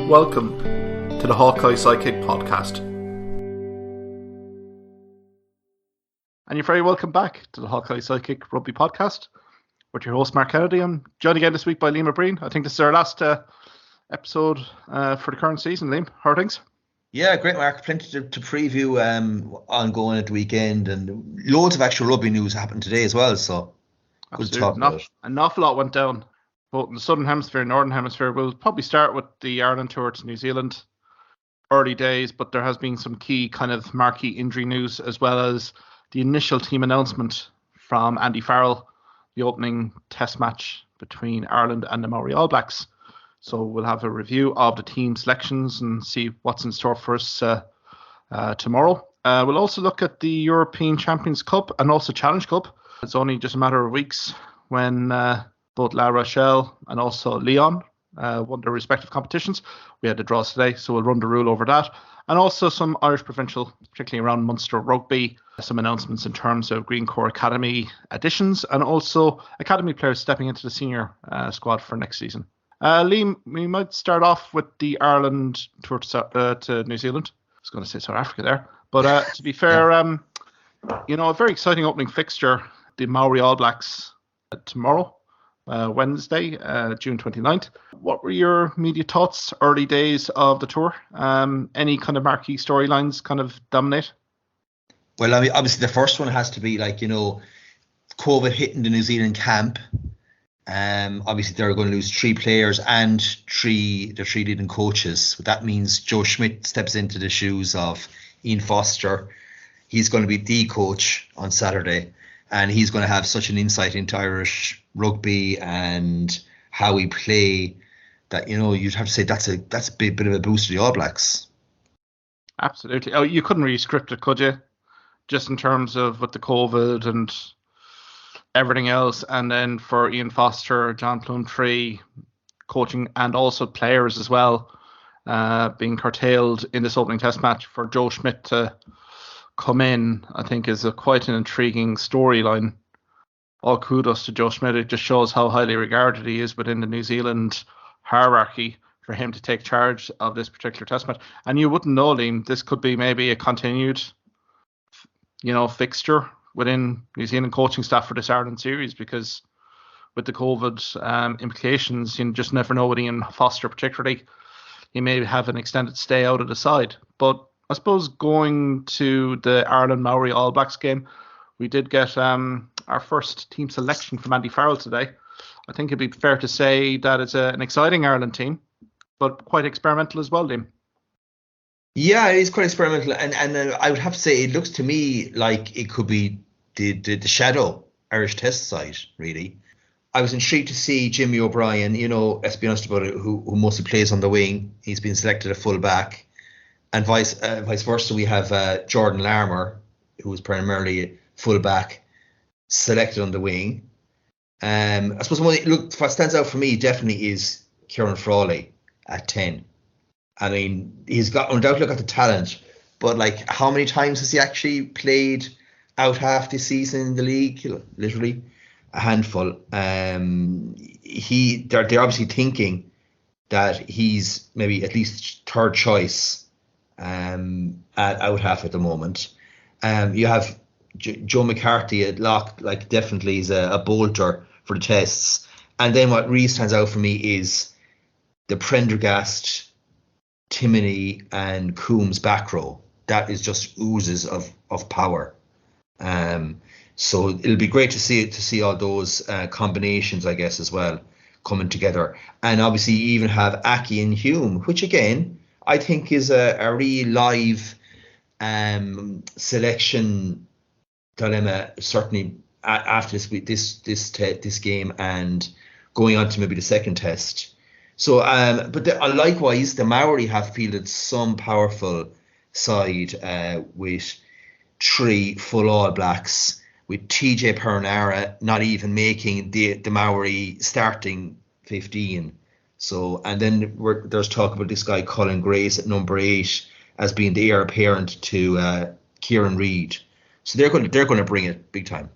Welcome to the Hawkeye Sidekick podcast. And you're very welcome back to the Hawkeye Sidekick Rugby podcast with your host Mark Kennedy. I'm joined again this week by Liam O'Brien. I think this is our last episode for the current season. Liam, how are things? Yeah, great, Mark. Plenty to preview ongoing at the weekend, and loads of extra rugby news happened today as well. So good to talk about it. An awful lot went down, both in the Southern Hemisphere and Northern Hemisphere. We'll probably start with the Ireland tour to New Zealand. Early days, but there has been some key kind of marquee injury news, as well as the initial team announcement from Andy Farrell, the opening test match between Ireland and the Maori All Blacks. So we'll have a review of the team selections and see what's in store for us tomorrow. We'll also look at the European Champions Cup and also Challenge Cup. It's only just a matter of weeks when both La Rochelle and also Lyon won their respective competitions. We had the draws today, so we'll run the rule over that. And also some Irish provincial, particularly around Munster Rugby, some announcements in terms of Green Corps Academy additions and also academy players stepping into the senior squad for next season. Liam, we might start off with the Ireland tour to New Zealand. I was going to say South Africa there. But to be fair, a very exciting opening fixture. The Maori All Blacks tomorrow, Wednesday, June 29th. What were your immediate thoughts, early days of the tour? Any kind of marquee storylines kind of dominate? Well, I mean, obviously the first one has to be COVID hitting the New Zealand camp. Obviously they're going to lose 3 players and the 3 leading coaches. That means Joe Schmidt steps into the shoes of Ian Foster. He's going to be the coach on Saturday, and he's going to have such an insight into Irish rugby and how we play that, you'd have to say that's a bit of a boost to the All Blacks. Absolutely. Oh, you couldn't really script it, could you? Just in terms of with the COVID and everything else, and then for Ian Foster, John Plumtree coaching and also players as well being curtailed in this opening test match, for Joe Schmidt to come in, I think is quite an intriguing storyline. All kudos to Joe Schmidt. It just shows how highly regarded he is within the New Zealand hierarchy for him to take charge of this particular test match. And you wouldn't know, Liam, this could be maybe a continued fixture within New Zealand coaching staff for this Ireland series, because with the COVID implications, you just never know with Ian Foster particularly. He may have an extended stay out of the side. But I suppose going to the Ireland Maori All Blacks game, we did get our first team selection from Andy Farrell today. I think it'd be fair to say that it's an exciting Ireland team, but quite experimental as well, Liam. Yeah, it is quite experimental, and I would have to say it looks to me like it could be the shadow Irish test side, really. I was intrigued to see Jimmy O'Brien, let's be honest about it, who mostly plays on the wing. He's been selected a full back, and vice versa. We have Jordan Larmour, who is primarily a full back, selected on the wing. I suppose what stands out for me definitely is Kieran Frawley at 10. I mean, he's undoubtedly got the talent, but how many times has he actually played out half this season in the league? Literally a handful. They're obviously thinking that he's maybe at least third choice at out half at the moment. You have Joe McCarthy at lock, definitely is a bolter for the tests. And then what really stands out for me is the Prendergast, Timoney and Coombs back row. That is just oozes of power. So it'll be great to see all those combinations, I guess, as well coming together. And obviously you even have Aki and Hume, which again I think is a real live selection dilemma, certainly after this game and going on to maybe the second test. So, but likewise, the Maori have fielded some powerful side with 3 full All Blacks, with TJ Pernara not even making the Maori starting 15. So, and then there's talk about this guy Colin Grace at number 8 as being the heir apparent to Kieran Reid. So they're going to bring it big time.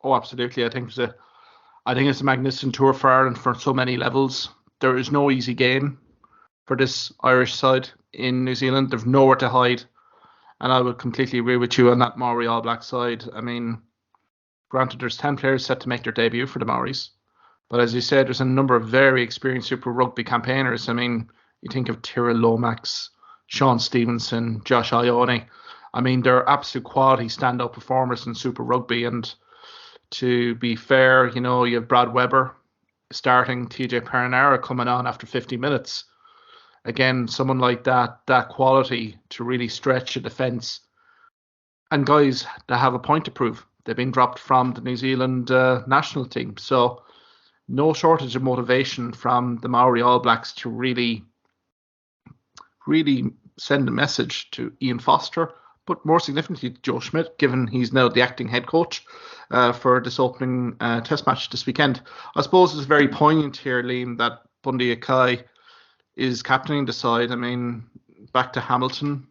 Oh, absolutely. I think it's a magnificent tour for Ireland for so many levels. There is no easy game. for this Irish side in New Zealand. They've nowhere to hide. And I would completely agree with you on that Maori All Black side. I mean, granted, there's 10 players set to make their debut for the Maoris. But as you said, there's a number of very experienced Super Rugby campaigners. I mean, you think of Tyrrell Lomax, Sean Stevenson, Josh Ione. I mean, they're absolute quality stand-up performers in Super Rugby. And to be fair, you know, you have Brad Weber starting, TJ Perinara coming on after 50 minutes. Again, someone like that quality to really stretch a defence. And guys that have a point to prove. They've been dropped from the New Zealand national team. So no shortage of motivation from the Maori All Blacks to really send a message to Ian Foster, but more significantly to Joe Schmidt, given he's now the acting head coach for this opening test match this weekend. I suppose it's very poignant here, Liam, that Bundy Akai is captaining the side. I mean, back to Hamilton,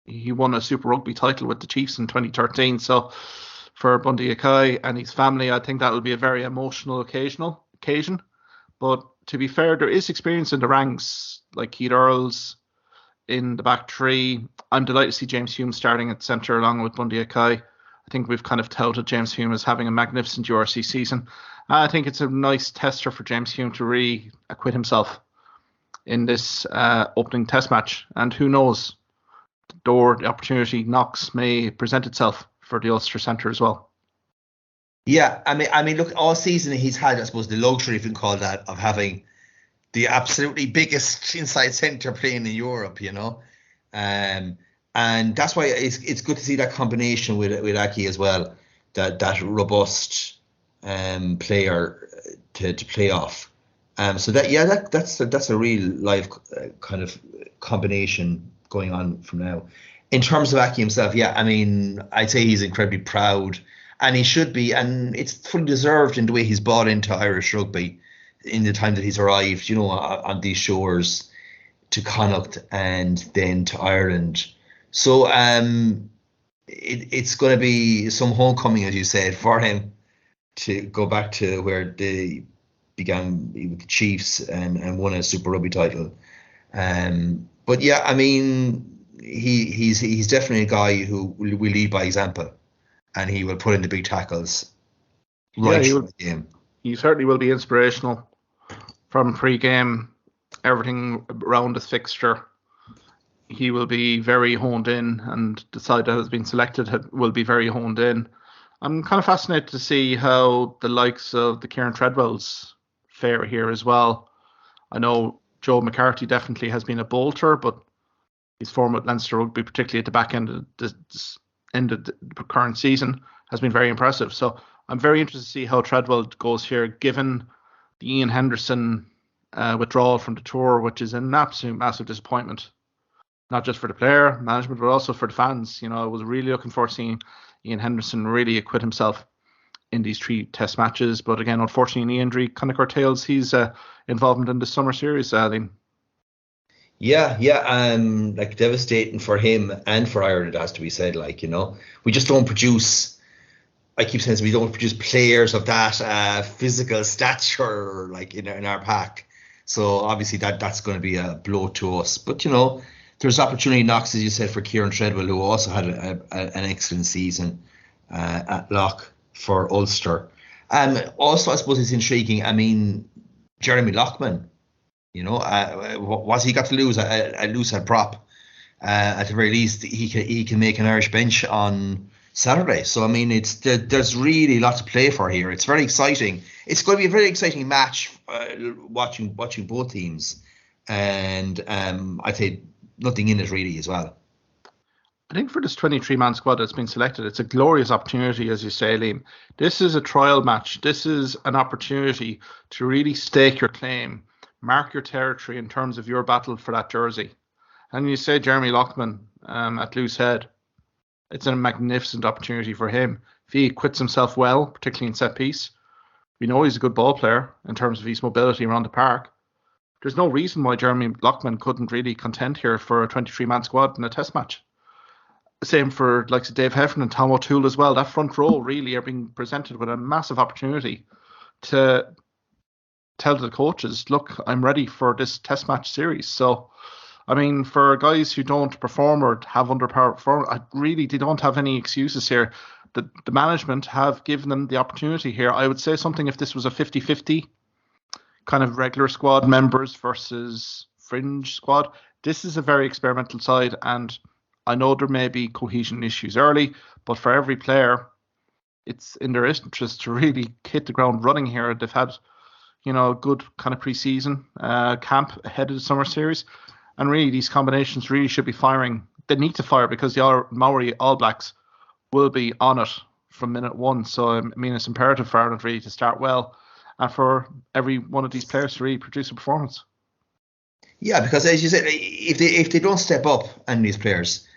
he won a Super Rugby title with the Chiefs in 2013. So for Bundy Akai and his family, I think that will be a very emotional occasion. But to be fair, there is experience in the ranks, like Keith Earls in the back three. I'm delighted to see James Hume starting at centre along with Bundy Akai. I think we've kind of touted James Hume as having a magnificent URC season. I think it's a nice tester for James Hume to really acquit himself in this opening test match. And who knows, the opportunity knocks may present itself for the Ulster centre as well. Yeah, I mean, look, all season he's had, I suppose, the luxury, if you can call that, of having the absolutely biggest inside centre playing in Europe, you know. And that's why it's good to see that combination with Aki as well, that robust player to play off. So that's a real live kind of combination going on from now. In terms of Aki himself, yeah, I mean, I'd say he's incredibly proud, and he should be, and it's fully deserved in the way he's bought into Irish rugby in the time that he's arrived, you know, on these shores to Connacht and then to Ireland. So it's going to be some homecoming, as you said, for him to go back to where they began with the Chiefs and won a Super Rugby title. But yeah, I mean, he's definitely a guy who will lead by example, and he will put in the big tackles right from the game. He certainly will be inspirational from pre-game, everything around his fixture. He will be very honed in, and the side that has been selected will be very honed in. I'm kind of fascinated to see how the likes of the Kieran Treadwells fare here as well. I know Joe McCarthy definitely has been a bolter, but his form with Leinster Rugby, particularly at the back end of the current season, has been very impressive. So I'm very interested to see how Treadwell goes here, given the Ian Henderson withdrawal from the tour, which is an absolute massive disappointment, not just for the player, management, but also for the fans. You know, I was really looking forward to seeing Ian Henderson really acquit himself in these 3 test matches. But again, unfortunately, knee injury kind of curtails his involvement in the summer series, Liam. Yeah, like devastating for him and for Ireland, has to be said. Like, you know, we just don't produce, I keep saying, we don't produce players of that physical stature like in our pack. So obviously that's going to be a blow to us. But, you know, there's opportunity knocks, as you said, for Kieran Treadwell, who also had an excellent season at lock for Ulster. Also, I suppose it's intriguing. I mean, Jeremy Loughman, you know, was he got to lose a loosehead prop? At the very least, he can make an Irish bench on Saturday. So I mean, there's really lots to play for here. It's very exciting. It's going to be a very exciting match. Watching both teams, and I'd say nothing in it really as well. I think for this 23-man squad that's been selected, it's a glorious opportunity, as you say, Liam. This is a trial match. This is an opportunity to really stake your claim, mark your territory in terms of your battle for that jersey. And you say Jeremy Loughman at loose head, it's a magnificent opportunity for him. If he quits himself well, particularly in set piece, we know he's a good ball player in terms of his mobility around the park. There's no reason why Jeremy Loughman couldn't really contend here for a 23-man squad in a test match. Same for like Dave Heffernan and Tom O'Toole as well. That front row really are being presented with a massive opportunity to tell the coaches, look, I'm ready for this test match series. So, I mean, for guys who don't perform or have underperformed, they don't have any excuses here. The management have given them the opportunity here. I would say something if this was a 50-50 kind of regular squad members versus fringe squad. This is a very experimental side, and I know there may be cohesion issues early, but for every player, it's in their interest to really hit the ground running here. They've had, a good kind of pre-season camp ahead of the summer series, and really these combinations really should be firing. They need to fire because the Maori All Blacks will be on it from minute one. So, I mean, it's imperative for Ireland really to start well and for every one of these players to really produce a performance. Yeah, because as you said, if they don't step up, and these players,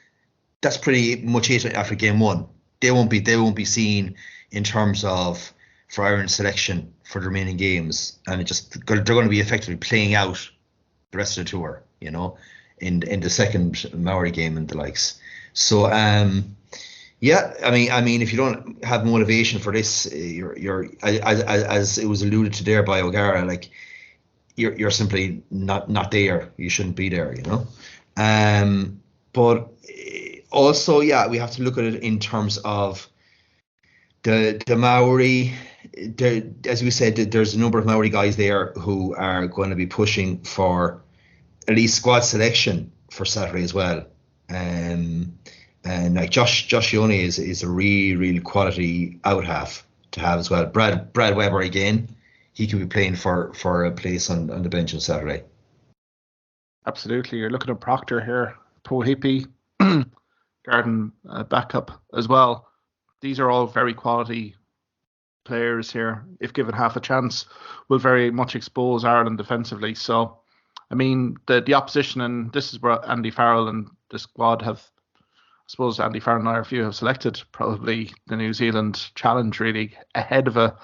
that's pretty much it after game one. They won't be seen in terms of for Ireland selection for the remaining games, and they're going to be effectively playing out the rest of the tour, in the second Maori game and the likes. So, yeah, I mean, if you don't have motivation for this, you're as it was alluded to there by O'Gara, like you're simply not there. You shouldn't be there, But also, yeah, we have to look at it in terms of the Maori. As we said, there's a number of Maori guys there who are going to be pushing for at least squad selection for Saturday as well. And like Josh Yoni is a really quality out half to have as well. Brad Weber again, he could be playing for a place on the bench on Saturday. Absolutely, you're looking at Proctor here, Pohipi, Garden backup as well. These are all very quality players here. If given half a chance, will very much expose Ireland defensively. So, I mean, the opposition, and this is where Andy Farrell and the squad have. I suppose Andy Farrell and I, a few, have selected probably the New Zealand challenge really ahead of a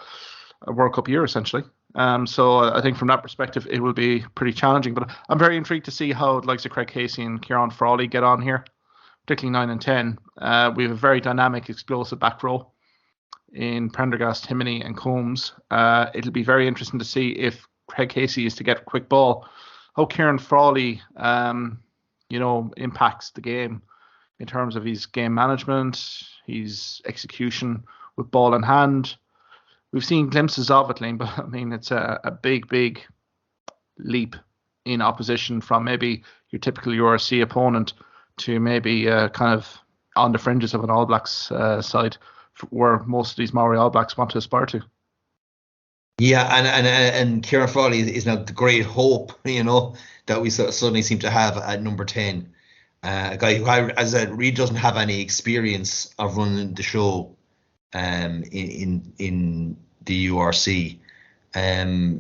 World Cup year essentially. So I think from that perspective it will be pretty challenging. But I'm very intrigued to see how the likes of Craig Casey and Kieran Frawley get on here, particularly 9 and 10. We have a very dynamic, explosive back row in Prendergast, Himini and Combs. It'll be very interesting to see if Craig Casey is to get a quick ball, how Kieran Frawley impacts the game in terms of his game management, his execution with ball in hand. We've seen glimpses of it, Liam, but I mean, it's a big leap in opposition from maybe your typical URC opponent to maybe kind of on the fringes of an All Blacks side where most of these Maori All Blacks want to aspire to. Yeah, and Kieran Frawley is now the great hope, that we suddenly seem to have at number 10. A guy who, as I said, really doesn't have any experience of running the show in the URC.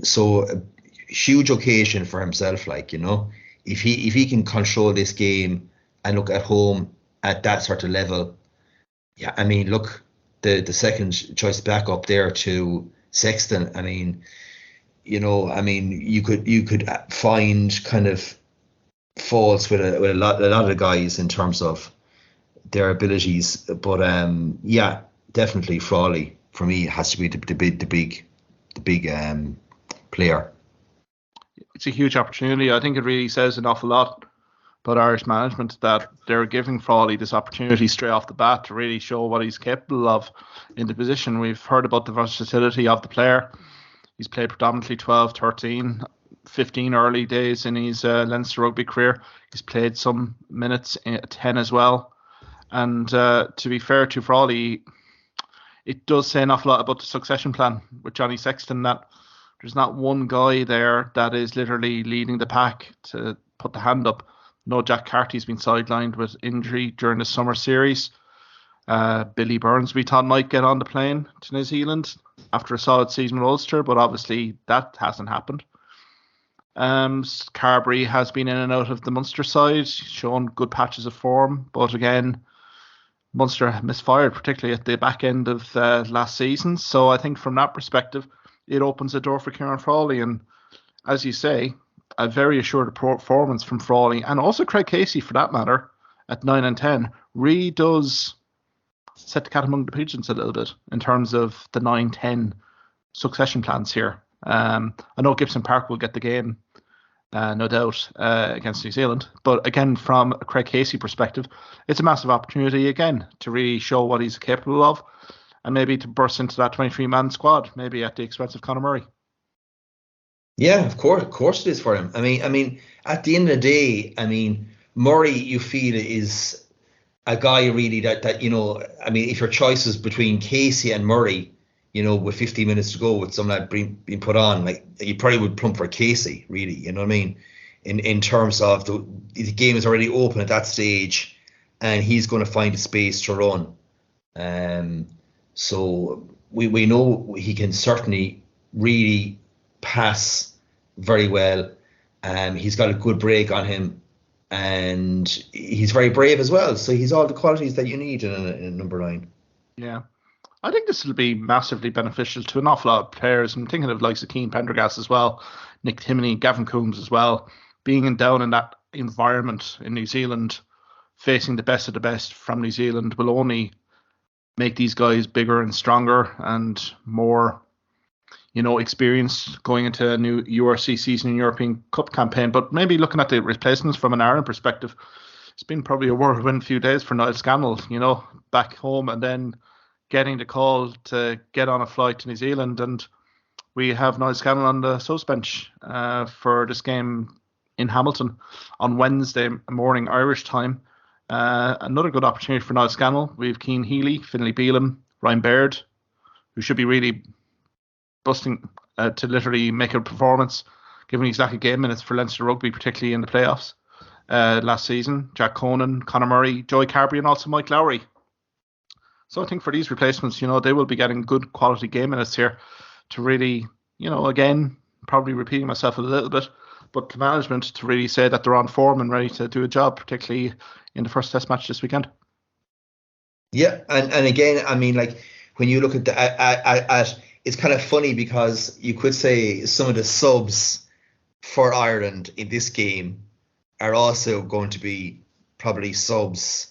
So a huge occasion for himself, if he can control this game and look at home at that sort of level. Yeah, I mean, look, the second choice back up there to Sexton. I mean, you could find kind of faults with a lot of the guys in terms of their abilities, but yeah, definitely Frawley for me has to be the big player. It's a huge opportunity. I think it really says an awful lot about Irish management that they're giving Frawley this opportunity straight off the bat to really show what he's capable of in the position. We've heard about the versatility of the player. He's played predominantly 12, 13, 15 early days in his Leinster Rugby career. He's played some minutes at 10 as well. And to be fair to Frawley, it does say an awful lot about the succession plan with Johnny Sexton, that there's not one guy there that is literally leading the pack to put the hand up. No, Jack Carty's been sidelined with injury during the summer series. Billy Burns, we thought, might get on the plane to New Zealand after a solid season with Ulster, but obviously that hasn't happened. Carberry has been in and out of the Munster side, shown good patches of form, but again, Munster misfired, particularly at the back end of last season. So I think from that perspective, it opens the door for Kieran Frawley. And as you say, a very assured performance from Frawley, and also Craig Casey for that matter, at 9 and 10, really does set the cat among the pigeons a little bit in terms of the 9-10 succession plans here. I know Gibson Park will get the game, no doubt, against New Zealand. But again, from a Craig Casey perspective, it's a massive opportunity again to really show what he's capable of, and maybe to burst into that 23-man squad, maybe at the expense of Conor Murray. Yeah, of course it is for him. I mean, at the end of the day, I mean, Murray, you feel, is a guy really that I mean, if your choice is between Casey and Murray, with 15 minutes to go, with some that being put on, like, you probably would plump for Casey, really. You know what I mean? In terms of the game is already open at that stage, and he's going to find a space to run. So we know he can certainly really pass very well. He's got a good break on him, and he's very brave as well. So he's all the qualities that you need in a number 9. Yeah. I think this will be massively beneficial to an awful lot of players. I'm thinking of likes of Keane Pendergast as well, Nick Timoney, Gavin Coombs as well. Being down in that environment in New Zealand, facing the best of the best from New Zealand will only make these guys bigger and stronger and more, experienced going into a new URC season and European Cup campaign. But maybe looking at the replacements from an Ireland perspective, it's been probably a whirlwind few days for Niall Scannell, back home, and then getting the call to get on a flight to New Zealand, and we have Niall Scannell on the subs bench for this game in Hamilton on Wednesday morning Irish time. Another good opportunity for Niall Scannell. We have Cian Healy, Finlay Bealham, Ryan Baird, who should be really busting to literally make a performance, given he's lack of game minutes for Leinster Rugby, particularly in the playoffs last season. Jack Conan, Conor Murray, Joey Carberry, and also Mike Lowry. So I think for these replacements, they will be getting good quality game minutes here to really, again, probably repeating myself a little bit, but to management to really say that they're on form and ready to do a job, particularly in the first test match this weekend. Yeah, and again, I mean, like, when you look at it's kind of funny because you could say some of the subs for Ireland in this game are also going to be probably subs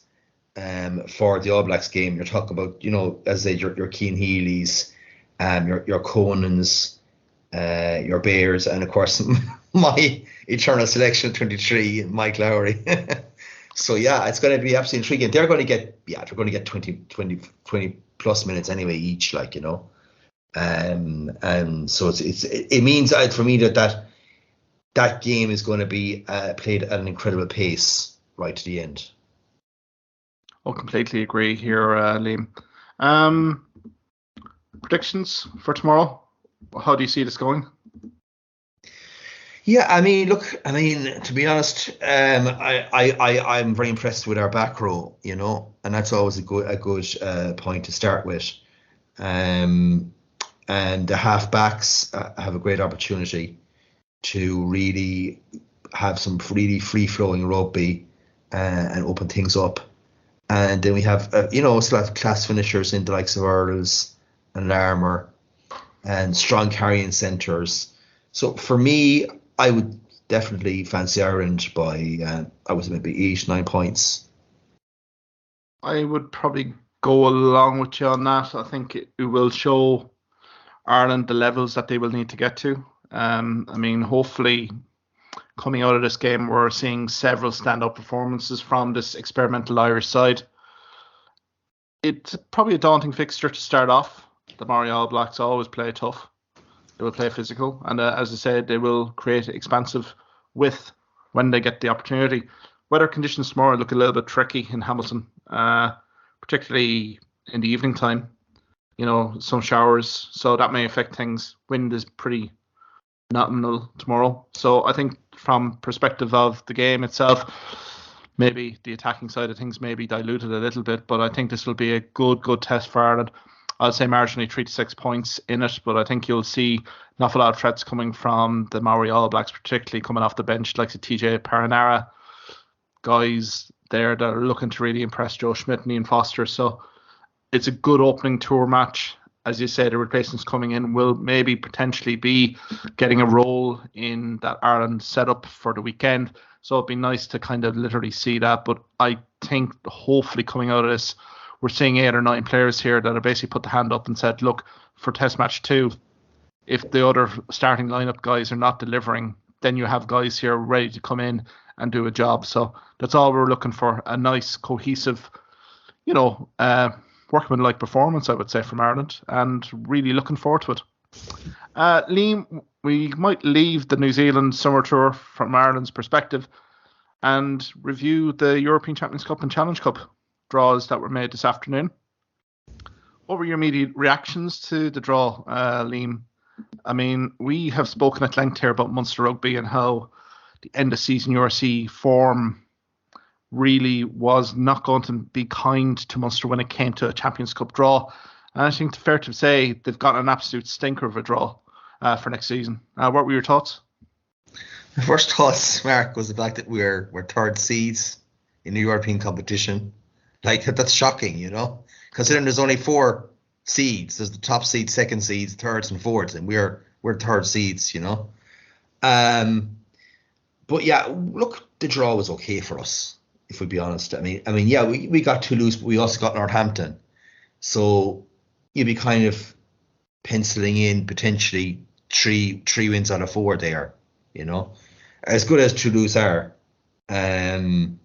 for the All Blacks game. You're talking about, as I said, your Cian Healy's, your Conans, your Bears, and of course my eternal selection 23, Mike Lowry. So yeah, it's going to be absolutely intriguing. They're going to get 20 plus minutes anyway each, like, and so it means for me that game is going to be played at an incredible pace right to the end. I'll completely agree here, Liam. Predictions for tomorrow? How do you see this going? Yeah, I mean, to be honest, I'm very impressed with our back row, and that's always a good point to start with. And the half backs have a great opportunity to really have some really free flowing rugby and open things up. And then we have, still have class finishers in the likes of Earls and Larmer and strong carrying centres. So for me, I would definitely fancy Ireland by, I would say maybe 8-9 points. I would probably go along with you on that. I think it will show Ireland the levels that they will need to get to. Hopefully coming out of this game, we're seeing several stand-up performances from this experimental Irish side. It's probably a daunting fixture to start off. The Maori All Blacks always play tough. They will play physical. And as I said, they will create expansive width when they get the opportunity. Weather conditions tomorrow look a little bit tricky in Hamilton, particularly in the evening time. Some showers, so that may affect things. Wind is pretty nominal tomorrow. So I think from perspective of the game itself, maybe the attacking side of things may be diluted a little bit, but I think this will be a good test for Ireland. I'll say marginally 3 to 6 points in it, but I think you'll see an awful lot of threats coming from the Maori All Blacks, particularly coming off the bench, like the TJ Paranara, guys there that are looking to really impress Joe Schmidt and Ian Foster. So it's a good opening tour match. As you say, the replacements coming in will maybe potentially be getting a role in that Ireland setup for the weekend. So it'd be nice to kind of literally see that. But I think hopefully coming out of this, we're seeing 8 or 9 players here that have basically put the hand up and said, look, for Test Match 2, if the other starting lineup guys are not delivering, then you have guys here ready to come in and do a job. So that's all we're looking for, a nice, cohesive, workmanlike performance, I would say, from Ireland, and really looking forward to it. Liam, we might leave the New Zealand summer tour from Ireland's perspective and review the European Champions Cup and Challenge Cup draws that were made this afternoon. What were your immediate reactions to the draw, Liam? I mean, we have spoken at length here about Munster Rugby and how the end of season URC form really was not going to be kind to Munster when it came to a Champions Cup draw. And I think it's fair to say they've got an absolute stinker of a draw for next season. What were your thoughts? The first thoughts, Mark, was the fact that we're third seeds in the European competition. Like, that's shocking, considering there's only 4 seeds. There's the top seeds, second seeds, thirds, and fourths, and we're third seeds, But yeah, look, the draw was okay for us, if we be honest. I mean, yeah, we got Toulouse, but we also got Northampton, so you'd be kind of penciling in potentially three wins out of 4 there, as good as Toulouse are. When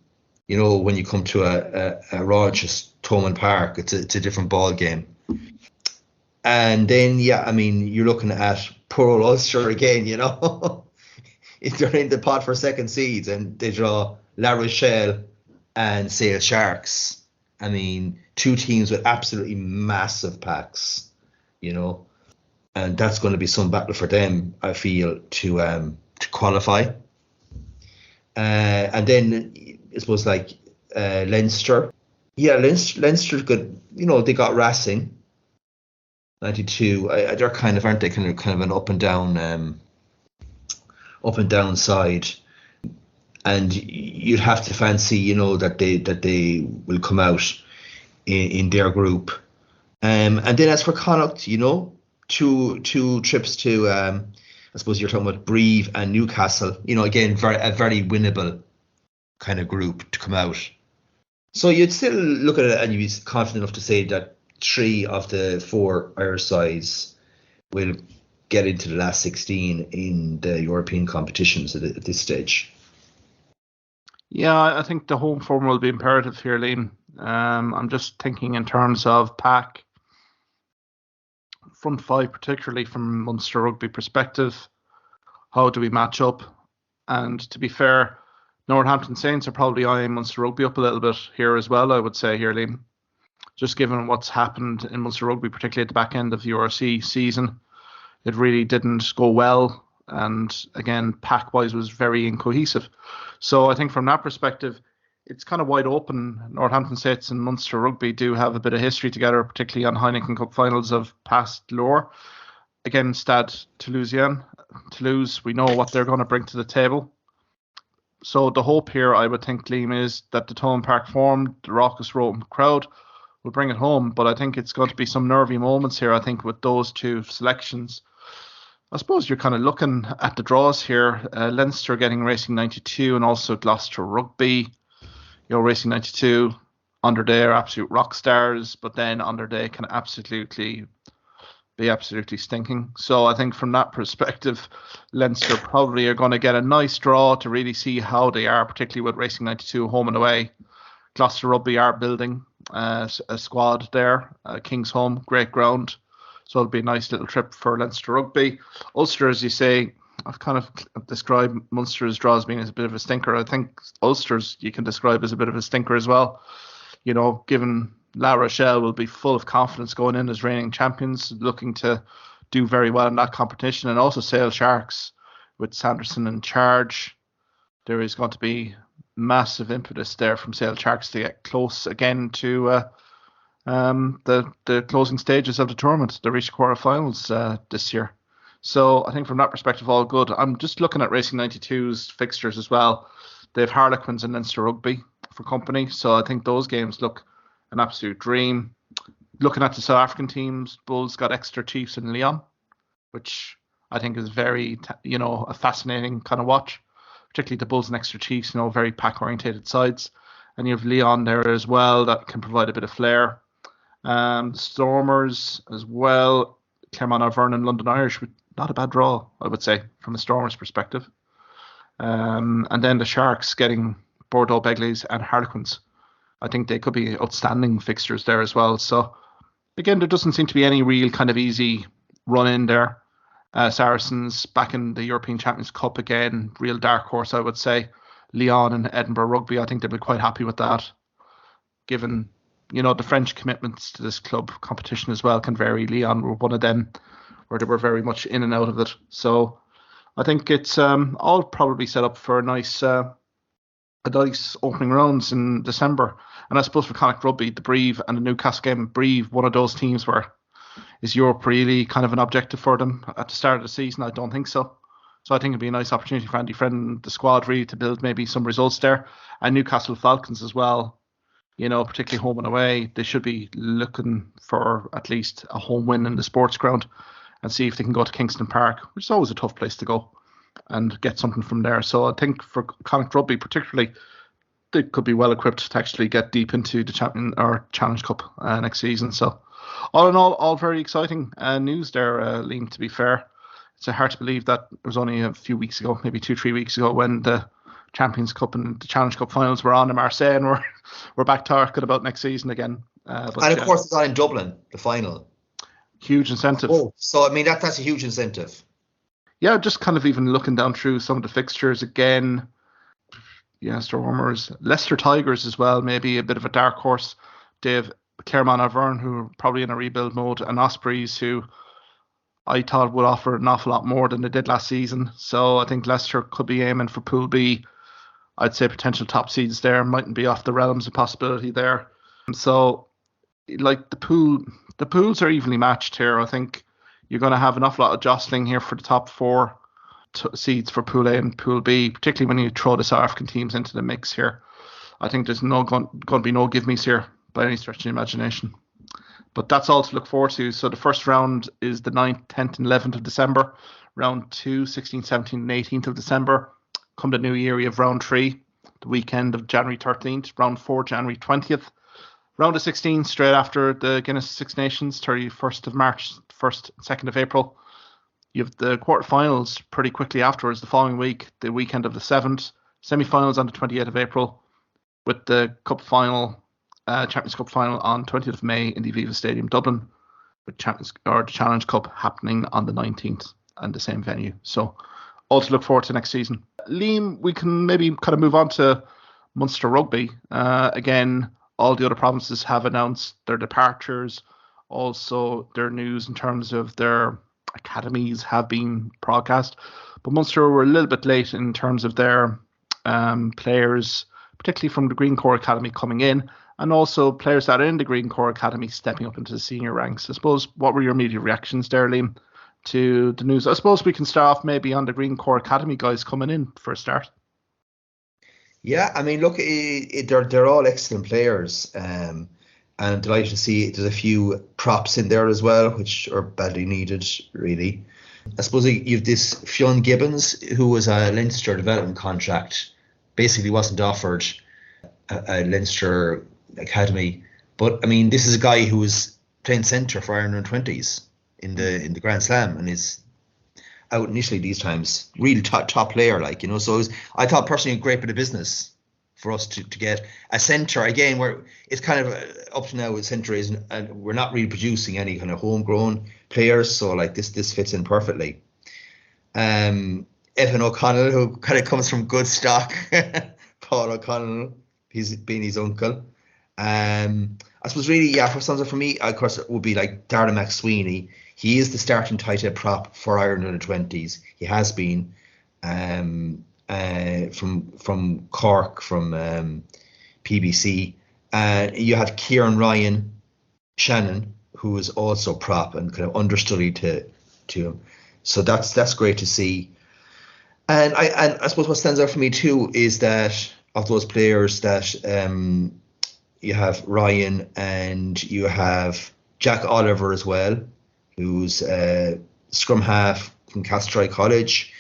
you come to a Rogers Thomond Park, it's a different ball game. And then, yeah, I mean, you're looking at poor old Ulster again, If they're in the pot for second seeds and they draw La Rochelle and Sale Sharks. I mean, 2 teams with absolutely massive packs, and that's going to be some battle for them, I feel, to qualify. And then I suppose Leinster. Yeah, Leinster good. They got Racing 92. They're kind of, aren't they, kind of an up and down side. And you'd have to fancy, that they will come out in their group. And then as for Connacht, two trips to I suppose you're talking about Brive and Newcastle. Again, a very winnable kind of group to come out. So you'd still look at it and you'd be confident enough to say that 3 of the 4 Irish sides will get into the last 16 in the European competitions at this stage. Yeah, I think the home form will be imperative here, Liam. I'm just thinking in terms of pack, front 5, particularly from Munster Rugby perspective. How do we match up? And to be fair, Northampton Saints are probably eyeing Munster Rugby up a little bit here as well, I would say here, Liam. Just given what's happened in Munster Rugby, particularly at the back end of the URC season, it really didn't go well. And again, pack-wise was very incohesive. So I think from that perspective, it's kind of wide open. Northampton Saints and Munster Rugby do have a bit of history together, particularly on Heineken Cup finals of past lore. Again, Stade Toulousain. Toulouse, we know what they're going to bring to the table. So the hope here, I would think, Liam, is that the Thomond Park form, the raucous Rome crowd, will bring it home. But I think it's going to be some nervy moments here, I think, with those 2 selections. I suppose you're kind of looking at the draws here. Leinster getting Racing 92 and also Gloucester Rugby. Racing 92, under there, absolute rock stars, but then under they can absolutely stinking. So I think from that perspective, Leinster probably are going to get a nice draw to really see how they are, particularly with Racing 92 home and away. Gloucester Rugby are building a squad there. King's Home, great ground. So it'll be a nice little trip for Leinster Rugby. Ulster, as you say, I've kind of described Munster's draw as being as a bit of a stinker. I think Ulster's you can describe as a bit of a stinker as well. Given La Rochelle will be full of confidence going in as reigning champions, looking to do very well in that competition. And also Sale Sharks with Sanderson in charge. There is going to be massive impetus there from Sale Sharks to get close again to the closing stages of the tournament. They reached quarterfinals this year. So I think from that perspective, all good. I'm just looking at Racing 92's fixtures as well. They have Harlequins and Leinster Rugby for company. So I think those games look an absolute dream. Looking at the South African teams, Bulls got Exeter Chiefs and Leon, which I think is very, a fascinating kind of watch. Particularly the Bulls and Exeter Chiefs, very pack-orientated sides. And you have Leon there as well that can provide a bit of flair. Stormers as well, Claremont Vernon, London Irish with not a bad draw, I would say, from the Stormers' perspective. And then the Sharks getting Bordeaux Begleys and Harlequins. I think they could be outstanding fixtures there as well. So again, there doesn't seem to be any real kind of easy run in there. Saracens back in the European Champions Cup again, real dark horse, I would say. Lyon and Edinburgh Rugby, I think they'll be quite happy with that, given the French commitments to this club competition as well can vary. Lyon were one of them where they were very much in and out of it. So I think it's all probably set up for a nice opening rounds in December. And I suppose for Connacht Rugby, the Brive and the Newcastle game, Brive, one of those teams where is Europe really kind of an objective for them at the start of the season? I don't think so. So I think it'd be a nice opportunity for Andy Friend and the squad really to build maybe some results there. And Newcastle Falcons as well, particularly home and away, they should be looking for at least a home win in the sports ground and see if they can go to Kingston Park, which is always a tough place to go, and get something from there. So I think for Connacht Rugby particularly, they could be well equipped to actually get deep into the Challenge Cup next season. So all in all very exciting news there, Liam, to be fair. It's hard to believe that it was only a few weeks ago, maybe 2-3 weeks ago, when the Champions Cup and the Challenge Cup finals were on in Marseille, and we're back talking about next season again. And of course it's on in Dublin, the final. Huge incentive. Oh, so I mean that's a huge incentive. Yeah, just kind of even looking down through some of the fixtures again. Yeah, Stormers, Leicester Tigers as well, maybe a bit of a dark horse. Dave Clermont Auvergne, who are probably in a rebuild mode, and Ospreys, who I thought would offer an awful lot more than they did last season. So I think Leicester could be aiming for Pool B. I'd say potential top seeds there mightn't be off the realms of possibility there. So like the pools are evenly matched here. I think you're going to have an awful lot of jostling here for the top four seeds for Pool A and Pool B, particularly when you throw the South African teams into the mix here. I think there's going to be no give-me's here by any stretch of the imagination. But that's all to look forward to. So the first round is the 9th, 10th and 11th of December. Round 2, 16th, 17th and 18th of December. Come the new year, you have round 3, the weekend of January 13th. Round 4, January 20th. Round of 16, straight after the Guinness Six Nations, 31st of March, 1st, 2nd of April. You have the quarterfinals pretty quickly afterwards, the following week, the weekend of the 7th. Semi-finals on the 28th of April, with the cup final, Champions Cup final on 20th of May in the Aviva Stadium, Dublin, with the Challenge Cup happening on the 19th and the same venue. So all to look forward to next season. Liam, we can maybe kind of move on to Munster Rugby. Again, all the other provinces have announced their departures. Also, their news in terms of their academies have been broadcast. But Munster were a little bit late in terms of their players, particularly from the Green Corps Academy coming in, and also players that are in the Green Corps Academy stepping up into the senior ranks. I suppose, what were your immediate reactions there, Liam, to the news? I suppose we can start off maybe on the Green Corps Academy guys coming in for a start. Yeah, I mean, look, they're all excellent players. And I'm delighted to see there's a few props in there as well, which are badly needed, really. I suppose you've this Fionn Gibbons, who was a Leinster development contract, basically wasn't offered a Leinster academy. But I mean, this is a guy who was playing centre for Ireland 20s in the Grand Slam, and is out initially these times. Really top player, So I thought personally a great bit of business for us to get a centre again, where it's kind of up to now with centre is, and we're not really producing any kind of homegrown players. So this fits in perfectly. Evan O'Connell, who kind of comes from good stock. Paul O'Connell, he's been his uncle. I suppose really, for me, of course, it would be like Darren McSweeney. He is the starting tight head prop for Ireland under 20s. He has been from Cork, from PBC. You have Kieran Ryan Shannon, who is also prop and kind of understudy to him. So that's great to see. And I suppose what stands out for me too is that of those players that you have Ryan and you have Jack Oliver as well, who's scrum half from Castry College.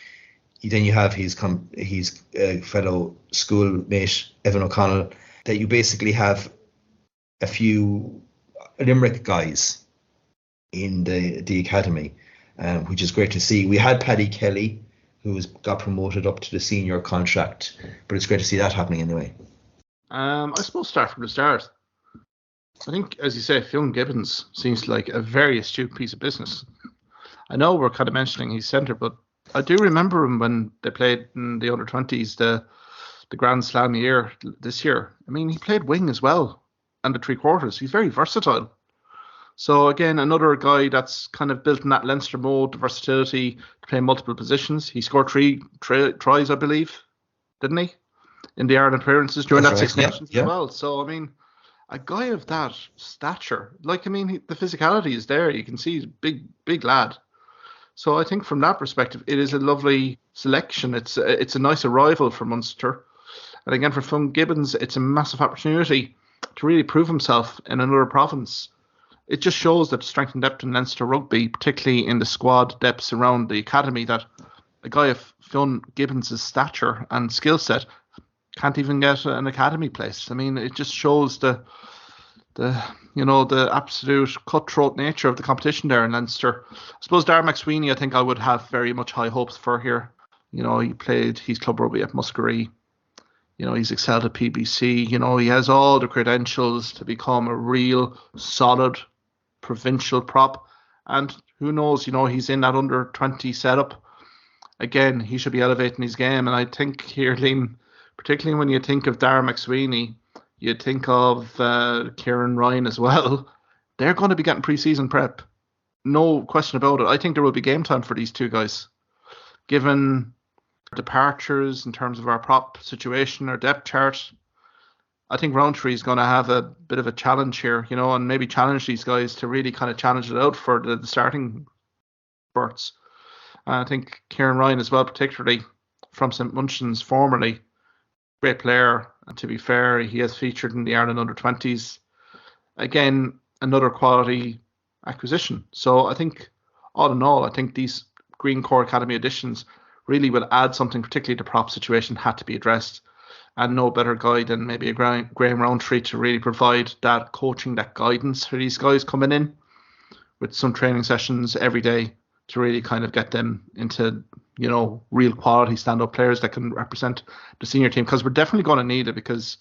Then you have his fellow schoolmate Evan O'Connell. That you basically have a few Limerick guys in the academy. which is great to see. We had Paddy Kelly, who's got promoted up to the senior contract, but it's great to see that happening anyway. I suppose start from the start. I think, as you say, Fionn Gibbons seems like a very astute piece of business. I know we're kind of mentioning he's centre, but I do remember him when they played in the under-20s, the Grand Slam year this year. I mean, he played wing as well and the three quarters. He's very versatile. So again, another guy that's kind of built in that Leinster mode, the versatility to play multiple positions. He scored three tries, I believe, didn't he? In the Ireland appearances during that Six Nations as well. So, I mean, a guy of that stature, the physicality is there. You can see he's a big lad. So I think from that perspective, it is a lovely selection. It's a nice arrival for Munster. And again, for Fionn Gibbons, it's a massive opportunity to really prove himself in another province. It just shows that strength and depth in Leinster Rugby, particularly in the squad depths around the academy, that a guy of Fionn Gibbons' stature and skill set can't even get an academy place. I mean, it just shows the absolute cutthroat nature of the competition there in Leinster. I suppose Darragh McSweeney, I think I would have very much high hopes for here. You know, he played his club rugby at Muskerry. You know, he's excelled at PBC. You know, he has all the credentials to become a real solid provincial prop. And who knows, you know, he's in that under 20 setup. Again, he should be elevating his game. And I think here, Liam, particularly when you think of Darragh McSweeney, you think of Kieran Ryan as well. They're going to be getting pre-season prep. No question about it. I think there will be game time for these two guys. Given departures in terms of our prop situation, our depth chart, I think Rowntree is going to have a bit of a challenge here, you know, and maybe challenge these guys to really kind of challenge it out for the starting berths. I think Kieran Ryan as well, particularly from St. Munchin's formerly, great player. And to be fair, he has featured in the Ireland under-20s. Again, another quality acquisition. So I think, all in all, I think these Green Core Academy additions really will add something, particularly the prop situation had to be addressed. And no better guy than maybe a Graham Rowntree to really provide that coaching, that guidance for these guys coming in with some training sessions every day to really kind of get them into, you know, real quality stand-up players that can represent the senior team. Because we're definitely going to need it, because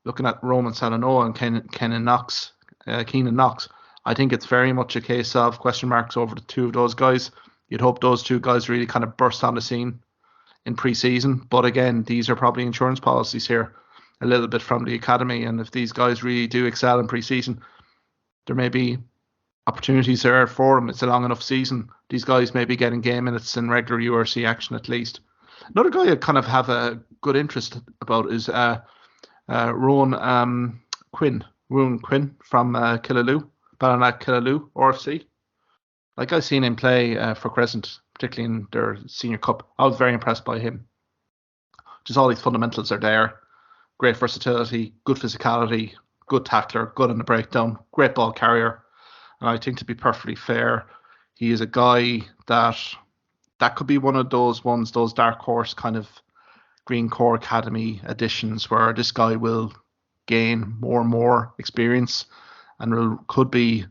looking at Roman Salanoa and Keenan Knox, I think it's very much a case of question marks over the two of those guys. You'd hope those two guys really kind of burst on the scene in pre-season. But again, these are probably insurance policies here a little bit from the academy. And if these guys really do excel in pre-season, there may be opportunities there for them. It's a long enough season. These guys may be getting game minutes in regular URC action at least. Another guy I kind of have a good interest about is Rowan Quinn from Killaloo, Ballinack Killaloo, RFC. Like, I've seen him play for Crescent, particularly in their senior cup. I was very impressed by him. Just all these fundamentals are there. Great versatility, good physicality, good tackler, good on the breakdown, great ball carrier. And I think, to be perfectly fair, he is a guy that could be one of those ones, those dark horse kind of Green Core Academy additions, where this guy will gain more and more experience and could be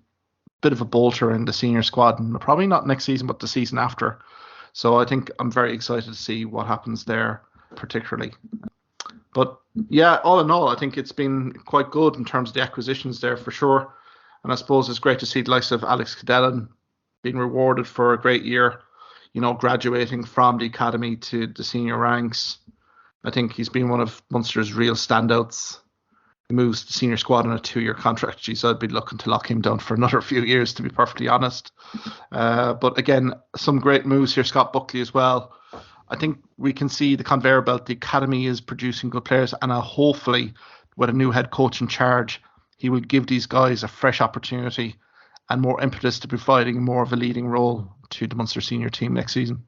bit of a bolter in the senior squad, and probably not next season but the season after. So I think I'm very excited to see what happens there particularly. But yeah, all in all, I think it's been quite good in terms of the acquisitions there for sure. And I suppose it's great to see the likes of Alex Cadellin being rewarded for a great year, you know, graduating from the academy to the senior ranks. I think he's been one of Munster's real standouts. He moves the senior squad on a 2-year contract. Geez, I'd be looking to lock him down for another few years, to be perfectly honest. But again, some great moves here. Scott Buckley as well. I think we can see the conveyor belt. The academy is producing good players, and hopefully with a new head coach in charge, he will give these guys a fresh opportunity and more impetus to providing more of a leading role to the Munster senior team next season.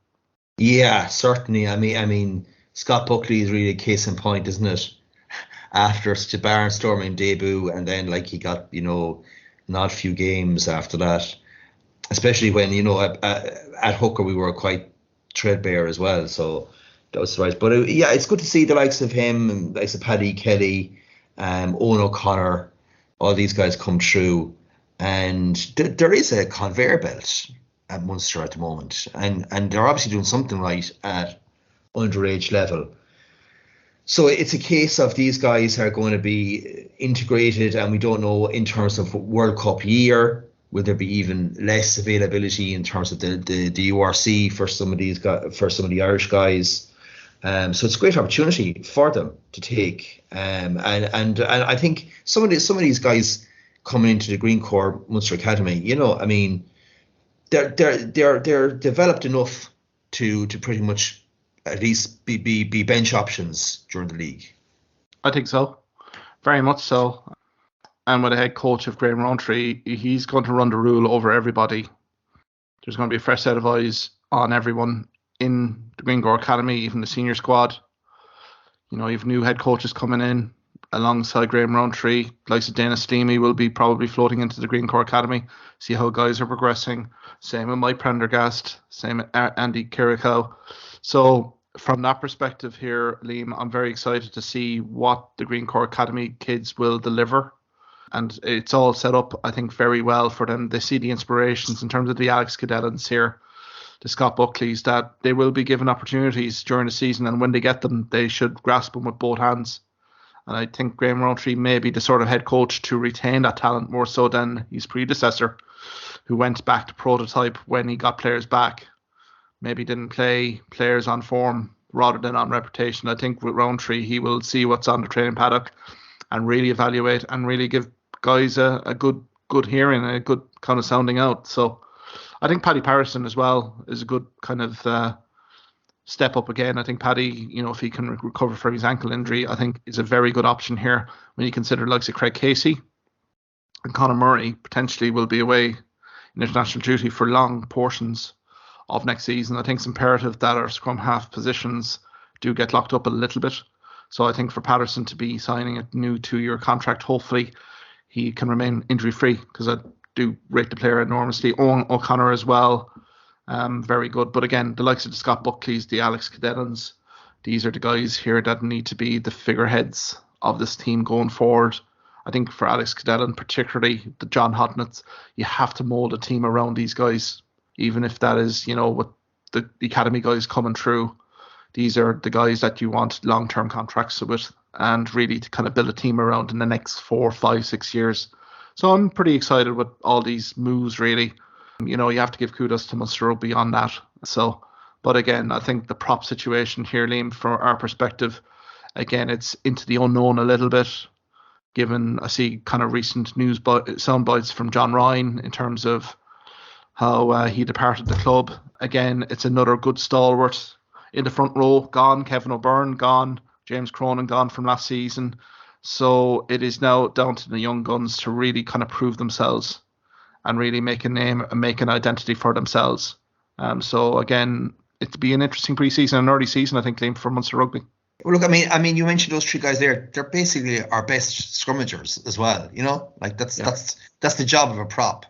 Yeah, certainly. I mean, Scott Buckley is really a case in point, isn't it? After such a barnstorming debut, and then like he got, you know, not a few games after that, especially when, you know, at hooker we were quite threadbare as well, so that was surprising. But yeah, it's good to see the likes of him and likes of Paddy Kelly, Owen O'Connor, all these guys come through, and there is a conveyor belt at Munster at the moment, and they're obviously doing something right at underage level. So it's a case of these guys are going to be integrated, and we don't know in terms of World Cup year, will there be even less availability in terms of the URC for some of these guys, for some of the Irish guys. So it's a great opportunity for them to take, and I think some of these guys coming into the Green Corps Munster Academy, you know, I mean, they're developed enough to pretty much at least be bench options during the league. I think so, very much so. And with the head coach of Graham Rowntree, he's going to run the rule over everybody. There's going to be a fresh set of eyes on everyone in the Green Corps Academy, even the senior squad. You know, you've new head coaches coming in alongside Graham Rowntree. Like Dana Steamy will be probably floating into the Green Corps Academy, see how guys are progressing. Same with Mike Prendergast, same with Andy Kirikow. So from that perspective here, Liam, I'm very excited to see what the Green Corps Academy kids will deliver. And it's all set up, I think, very well for them. They see the inspirations in terms of the Alex Cadellans here, the Scott Buckleys, that they will be given opportunities during the season. And when they get them, they should grasp them with both hands. And I think Graham Rowntree may be the sort of head coach to retain that talent more so than his predecessor, who went back to prototype when he got players back. Maybe didn't play players on form rather than on reputation. I think with Rowntree, he will see what's on the training paddock and really evaluate and really give guys a good hearing and a good kind of sounding out. So I think Paddy Patterson as well is a good kind of step up again. I think Paddy, you know, if he can recover from his ankle injury, I think is a very good option here when you consider likes of Craig Casey and Conor Murray potentially will be away in international duty for long portions of next season. I think it's imperative that our scrum half positions do get locked up a little bit. So I think for Patterson to be signing a new 2-year contract, hopefully he can remain injury free, because I do rate the player enormously. Owen O'Connor as well, very good. But again, the likes of the Scott Buckleys, the Alex Cadellans, these are the guys here that need to be the figureheads of this team going forward. I think for Alex Cadellan, particularly the John Hodnetts, you have to mould a team around these guys, even if that is, you know, with the academy guys coming through. These are the guys that you want long-term contracts with and really to kind of build a team around in the next 4, 5, 6 years. So I'm pretty excited with all these moves, really. You know, you have to give kudos to Munster Rugby on that. So, but again, I think the prop situation here, Liam, from our perspective, again, it's into the unknown a little bit, given I see kind of recent news sound bites from John Ryan in terms of how he departed the club. Again, it's another good stalwart in the front row gone. Kevin O'Byrne gone. James Cronin gone from last season. So it is now down to the young guns to really kind of prove themselves and really make a name and make an identity for themselves. So again, it'll be an interesting pre-season and early season, I think, Liam, for Munster Rugby. Well, look, I mean, you mentioned those 3 guys there. They're basically our best scrummagers as well. You know, like that's the job of a prop.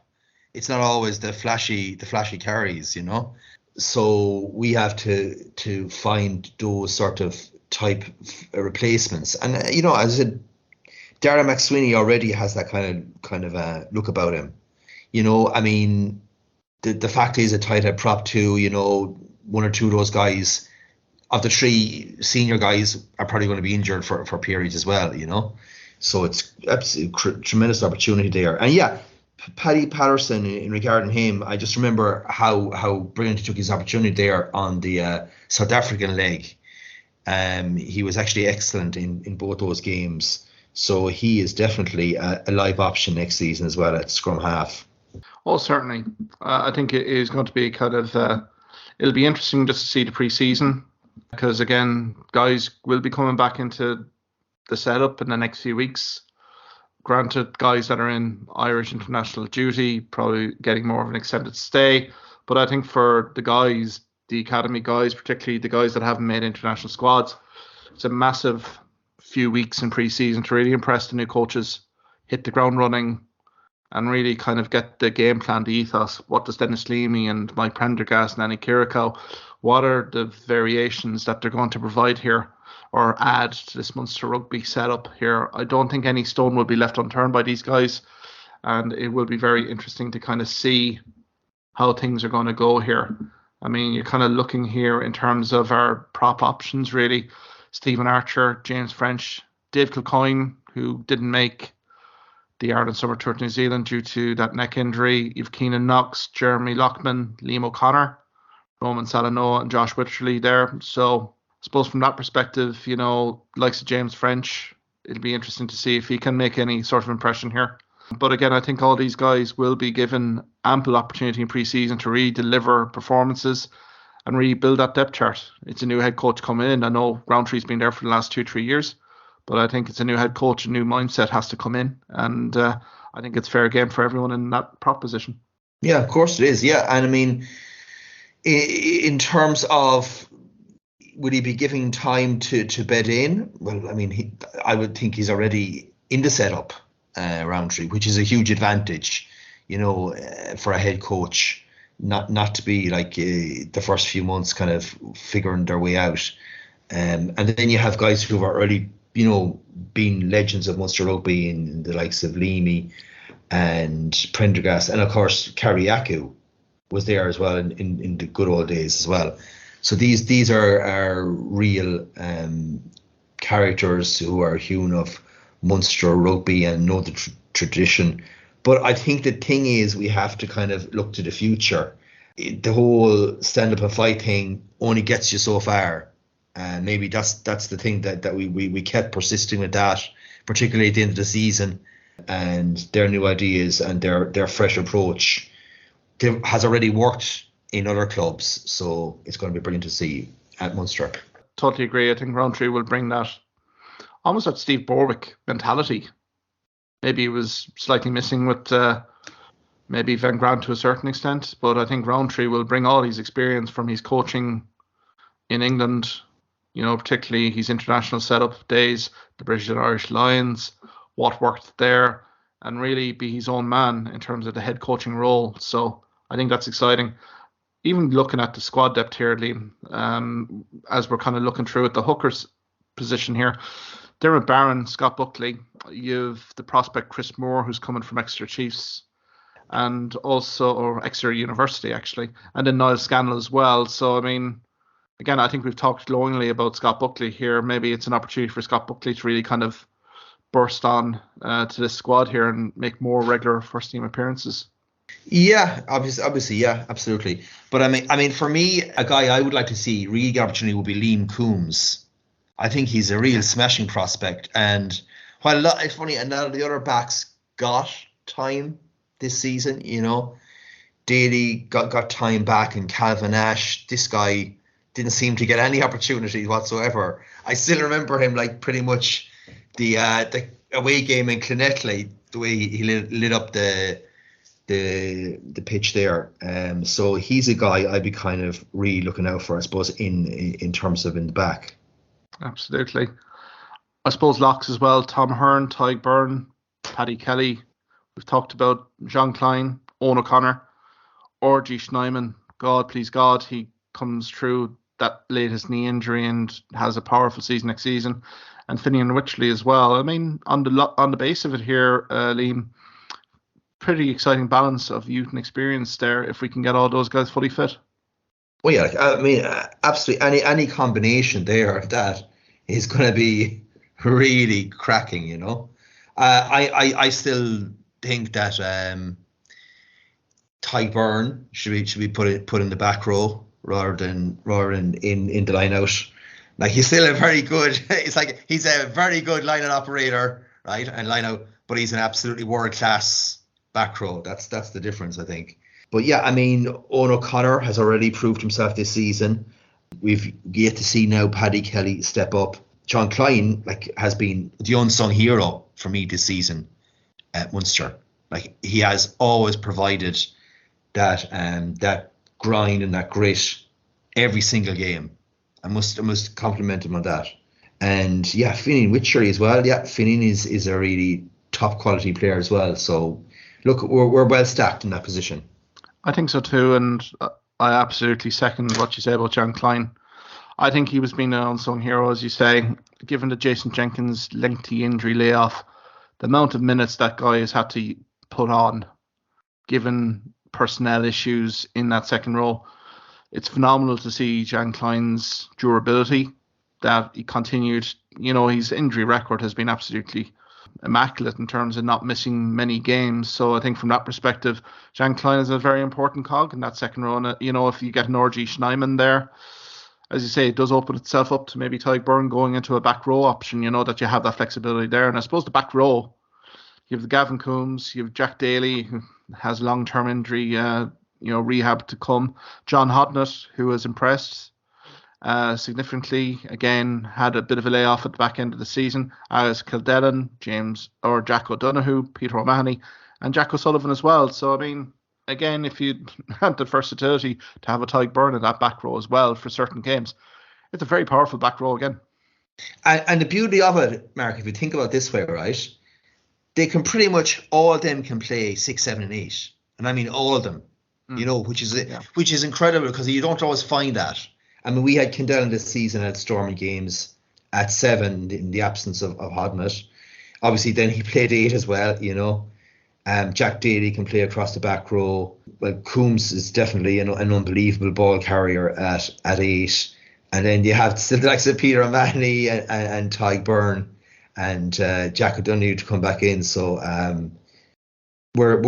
It's not always the flashy carries, you know. So we have to find those sort of type replacements. And you know, as I said, Darragh McSweeney already has that kind of look about him. You know, I mean, the fact is a tight head prop too. You know, 1 or 2 of those guys, of the 3 senior guys, are probably going to be injured for periods as well. You know, so it's absolutely tremendous opportunity there. And yeah, Paddy Patterson, in regarding him, I just remember how brilliant he took his opportunity there on the South African leg. He was actually excellent in both those games. So he is definitely a live option next season as well at scrum half. Oh, certainly. I think it is going to be kind of, it'll be interesting just to see the pre-season, because again, guys will be coming back into the setup in the next few weeks. Granted, guys that are in Irish international duty, probably getting more of an extended stay. But I think for the guys, the academy guys, particularly the guys that haven't made international squads, it's a massive few weeks in pre-season to really impress the new coaches, hit the ground running, and really kind of get the game plan, the ethos. What does Dennis Leamy and Mike Prendergast and Annie Kirikow, what are the variations that they're going to provide here or add to this Munster Rugby setup here? I don't think any stone will be left unturned by these guys, and it will be very interesting to kind of see how things are going to go here. I mean, you're kind of looking here in terms of our prop options, really. Stephen Archer, James French, Dave Kilcoyne, who didn't make the Ireland Summer Tour to New Zealand due to that neck injury. You've Keenan Knox, Jeremy Lockman, Liam O'Connor, Roman Salanoa, and Josh Wycherley there. So I suppose from that perspective, likes of James French, it'll be interesting to see if he can make any sort of impression here. But again, I think all these guys will be given ample opportunity in pre-season to really deliver performances and really build that depth chart. It's a new head coach coming in. I know Roundtree's been there for the last 2-3 years, but I think it's a new head coach, a new mindset has to come in. And I think it's fair game for everyone in that prop position. Yeah, of course it is. Yeah, and I mean, in terms of would he be giving time to bed in? Well, I mean, I would think he's already in the setup. Roundtree, which is a huge advantage, for a head coach, not to be like the first few months kind of figuring their way out, and then you have guys who have already been legends of Munster Rugby in the likes of Leamy and Prendergast, and of course Kariakou was there as well in the good old days as well. So these are real characters who are hewn of Munster Rugby and know the tradition. But I think the thing is we have to kind of look to the future. The whole stand up and fight thing only gets you so far, and maybe that's the thing that we kept persisting with that, particularly at the end of the season, and their new ideas and their fresh approach has already worked in other clubs, so it's going to be brilliant to see at Munster. Totally agree. I think Roundtree will bring that almost that Steve Borwick mentality. Maybe it was slightly missing with maybe Van Grant to a certain extent, but I think Roundtree will bring all his experience from his coaching in England, particularly his international setup days, the British and Irish Lions, what worked there, and really be his own man in terms of the head coaching role. So I think that's exciting. Even looking at the squad depth here, Liam, as we're kind of looking through at the hookers position here, Dermot Barron, Scott Buckley, you've the prospect Chris Moore, who's coming from Exeter Chiefs, and also, or Exeter University actually, and then Niall Scannell as well. So, I mean, again, I think we've talked glowingly about Scott Buckley here. Maybe it's an opportunity for Scott Buckley to really kind of burst on to this squad here and make more regular first team appearances. Yeah, obviously, yeah, absolutely. But I mean, for me, a guy I would like to see really get opportunity would be Liam Coombs. I think he's a real smashing prospect, and while it's funny, and now the other backs got time this season, Daly got time back, and Calvin Ash, this guy didn't seem to get any opportunity whatsoever. I still remember him like pretty much the away game in Clonetly, the way he lit up the pitch there. So he's a guy I'd be kind of really looking out for, I suppose, in terms of in the back. Absolutely. I suppose locks as well. Tom Hearn, Tyg Byrne, Paddy Kelly. We've talked about Jean Klein, Owen O'Connor, R.G. Schneiman. God, please God, he comes through that latest knee injury and has a powerful season next season. And Finian Wycherley as well. I mean, on the base of it here, Liam, pretty exciting balance of youth and experience there if we can get all those guys fully fit. Well, yeah, I mean, absolutely any combination there of that is going to be really cracking, I still think that Tyg Byrne should be put in the back row rather than in the line out. Like, he's still a very good. It's like he's a very good line out operator, right, and line out, but he's an absolutely world class back row. That's the difference, I think. But yeah, I mean, Owen O'Connor has already proved himself this season. We've yet to see now Paddy Kelly step up. John Klein has been the unsung hero for me this season at Munster. Like, he has always provided that grind and that grit every single game. I must compliment him on that. And yeah, Finian Wycherley as well. Yeah, Finian is a really top quality player as well. So look, we're well stacked in that position. I think so too, and I absolutely second what you say about John Klein. I think he was being an unsung hero, as you say, given the Jason Jenkins lengthy injury layoff, the amount of minutes that guy has had to put on, given personnel issues in that second row. It's phenomenal to see Jan Klein's durability, that he continued. His injury record has been absolutely immaculate in terms of not missing many games. So I think from that perspective, Jan Klein is a very important cog in that second row. And, if you get an RG Schneiman there, as you say, it does open itself up to maybe Tyg Byrne going into a back row option, that you have that flexibility there. And I suppose the back row, you have the Gavin Coombs, you have Jack Daly, who has long-term injury, rehab to come. John Hodnett, who has impressed significantly, again, had a bit of a layoff at the back end of the season, as Kildellan, Jack O'Donoghue, Peter O'Mahony, and Jack O'Sullivan as well. So, I mean, again, if you had the versatility to have a Tyg Byrne in that back row as well for certain games, it's a very powerful back row again. And the beauty of it, Mark, if you think about it this way, right, they can pretty much, all of them can play 6, 7 and 8. And I mean all of them, which is incredible, because you don't always find that. I mean, we had Kildellan this season at Stormy games at 7 in the absence of Hodnett. Obviously, then he played 8 as well, Jack Daly can play across the back row. Well, Coombs is definitely an unbelievable ball carrier at 8. And then you have the likes of Peter O'Mahony and Tyg Byrne and Jack O'Donoghue to come back in. So we're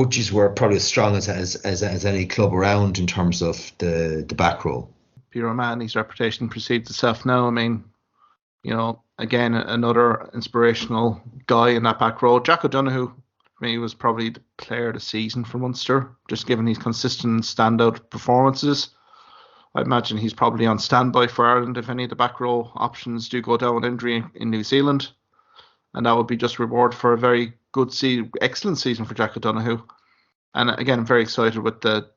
probably as strong as any club around in terms of the back row. Peter O'Mahony's reputation precedes itself now. I mean, again, another inspirational guy in that back row. Jack O'Donoghue, for me, was probably the player of the season for Munster, just given his consistent standout performances. I imagine he's probably on standby for Ireland if any of the back row options do go down with injury in New Zealand. And that would be just reward for a very good excellent season for Jack O'Donoghue. And again, I'm very excited with the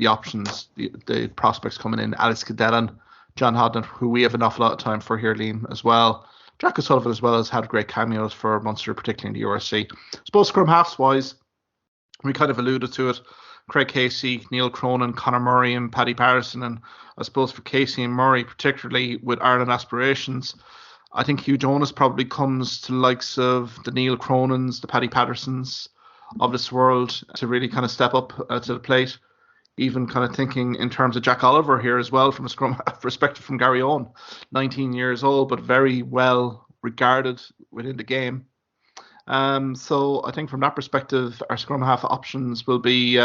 options, the prospects coming in. Alex Kildellan, John Hodnett, who we have an awful lot of time for here, Liam, as well. Jack O'Sullivan as well has had great cameos for Munster, particularly in the URC. I suppose scrum halves wise, we kind of alluded to it. Craig Casey, Neil Cronin, Conor Murray and Paddy Patterson. And I suppose for Casey and Murray, particularly with Ireland aspirations, I think Hugh Jonas probably comes to the likes of the Neil Cronins, the Paddy Pattersons of this world to really kind of step up to the plate. Even kind of thinking in terms of Jack Oliver here as well, from a scrum perspective from Gary Owen, 19 years old, but very well regarded within the game. So I think from that perspective, our scrum half options will be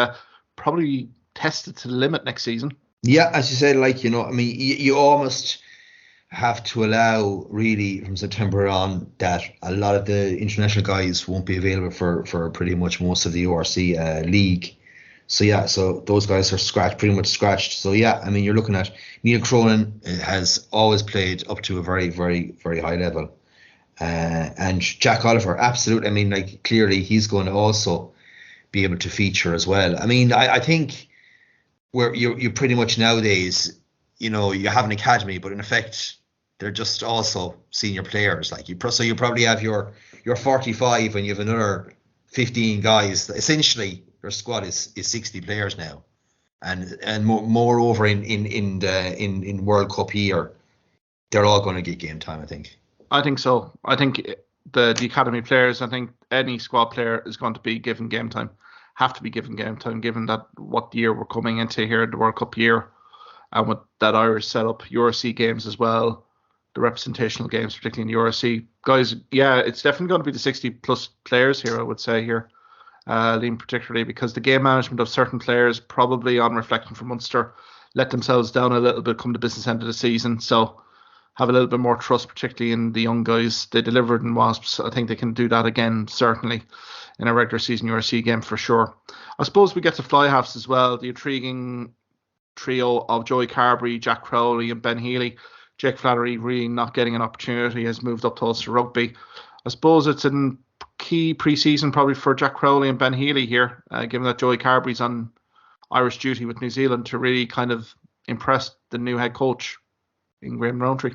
probably tested to the limit next season. Yeah, as you said, you almost have to allow, really, from September on, that a lot of the international guys won't be available for pretty much most of the ORC league. So those guys are pretty much scratched. So you're looking at Neil Cronin has always played up to a very, very, very high level. And Jack Oliver, absolutely. Clearly he's going to also be able to feature as well. I think where you pretty much nowadays, you have an academy, but in effect, they're just also senior players. So you probably have your 45 and you have another 15 guys. Essentially, your squad is 60 players now, and moreover in World Cup year, they're all going to get game time. I think so. I think the academy players, I think any squad player is going to be given game time, have to be given game time, given that what year we're coming into here, the World Cup year, and with that Irish setup, URC games as well, the representational games, particularly in the URC. Guys, it's definitely going to be the 60 plus players here, I would say here, Liam, particularly because the game management of certain players, probably on reflection from Munster, let themselves down a little bit come the business end of the season. So have a little bit more trust, particularly in the young guys. They delivered in Wasps. I think they can do that again, certainly, in a regular season URC game for sure. I suppose we get to fly halves as well. The intriguing trio of Joey Carberry, Jack Crowley and Ben Healy. Jake Flannery really not getting an opportunity, has moved up to Ulster Rugby. I suppose it's a key pre-season probably for Jack Crowley and Ben Healy here, given that Joey Carberry's on Irish duty with New Zealand, to really kind of impress the new head coach in Graham Rowntree.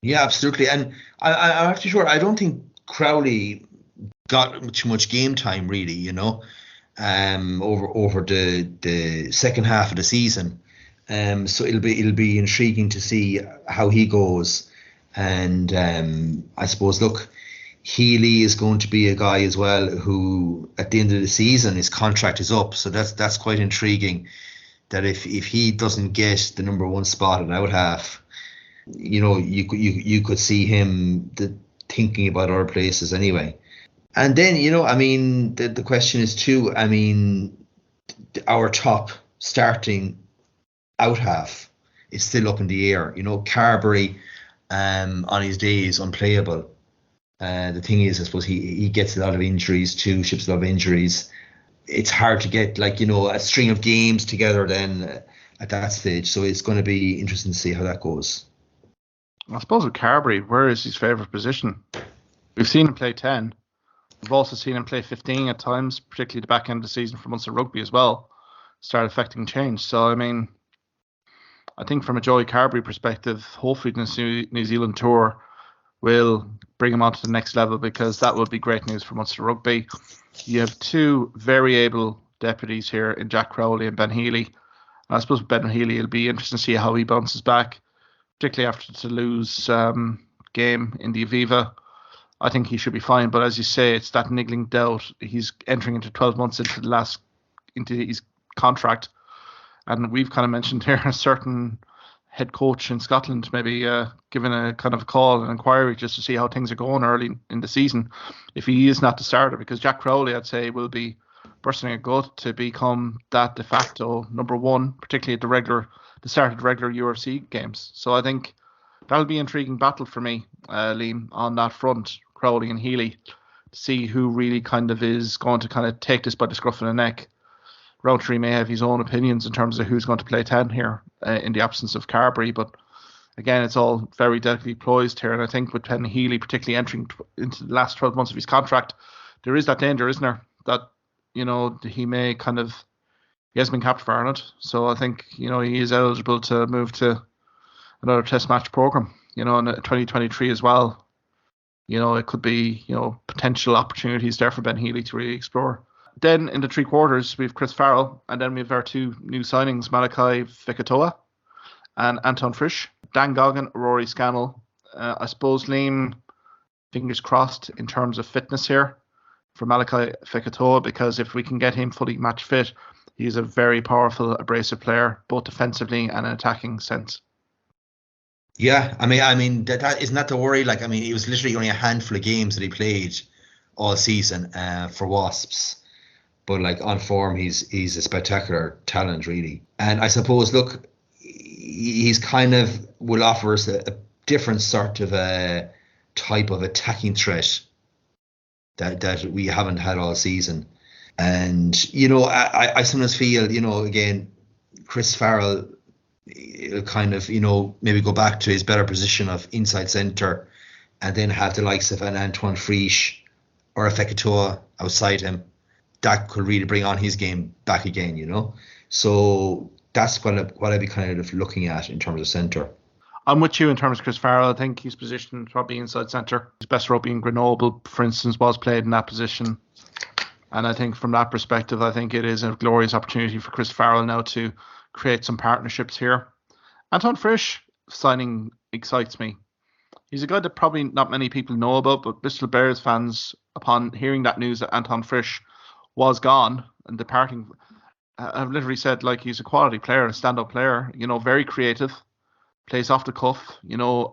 Yeah, absolutely. And I'm actually sure, I don't think Crowley got too much game time really, over the second half of the season. So it'll be intriguing to see how he goes. And I suppose, look, Healy is going to be a guy as well who, at the end of the season, his contract is up. So that's quite intriguing. That if he doesn't get the number one spot at out half, you could see him thinking about other places anyway. And then the question is too. Our top starting out half is still up in the air. Carberry on his day is unplayable. The thing is, I suppose he gets a lot of injuries too, ships a lot of injuries. It's hard to get a string of games together then at that stage. So it's going to be interesting to see how that goes. I suppose with Carberry, where is his favourite position? We've seen him play 10. We've also seen him play 15 at times, particularly the back end of the season for Munster Rugby as well. Start affecting change. So, I think from a Joey Carberry perspective, hopefully the New Zealand tour will bring him on to the next level, because that would be great news for Munster Rugby. You have two very able deputies here in Jack Crowley and Ben Healy. I suppose with Ben Healy, it'll be interesting to see how he bounces back, particularly after the Toulouse game in the Aviva. I think he should be fine, but as you say, it's that niggling doubt. He's entering into 12 months into his contract, and we've kind of mentioned here a certain head coach in Scotland maybe giving a kind of a call, an inquiry, just to see how things are going early in the season, if he is not the starter, because Jack Crowley, I'd say, will be bursting a gut to become that de facto number one, particularly at the start of the regular UFC games. So I think that'll be an intriguing battle for me, Liam, on that front, Crowley and Healy, to see who really kind of is going to kind of take this by the scruff of the neck. Rowntree may have his own opinions in terms of who's going to play 10 here in the absence of Carberry, but again, it's all very delicately poised here, and I think with Ben Healy particularly entering into the last 12 months of his contract, there is that danger, isn't there, that he may he has been capped for Ireland, so I think he is eligible to move to another test match program in 2023 as well. It could be potential opportunities there for Ben Healy to really explore. Then in the three quarters, we have Chris Farrell, and then we have our two new signings, Malachi Fekitoa and Anton Frisch. Dan Goggin, Rory Scannell. I suppose, Liam, fingers crossed in terms of fitness here for Malachi Fekitoa, because if we can get him fully match fit, he's a very powerful, abrasive player, both defensively and in attacking sense. Yeah, that isn't that the worry? It was literally only a handful of games that he played all season for Wasps. But on form, he's a spectacular talent, really. And I suppose, look, he's kind of will offer us a different sort of a type of attacking threat that we haven't had all season. And I sometimes feel, again, Chris Farrell, it'll kind of maybe go back to his better position of inside centre, and then have the likes of an Antoine Frisch or a Fekitoa outside him. That could really bring on his game back again, So that's what I'd be kind of looking at in terms of centre. I'm with you in terms of Chris Farrell. I think he's positioned probably inside centre. His best rugby in Grenoble, for instance, was played in that position. And I think from that perspective, I think it is a glorious opportunity for Chris Farrell now to create some partnerships here. Anton Frisch signing excites me. He's a guy that probably not many people know about, but Bristol Bears fans, upon hearing that news that Anton Frisch was gone and departing, I've literally said he's a quality player, a stand-up player, very creative, plays off the cuff,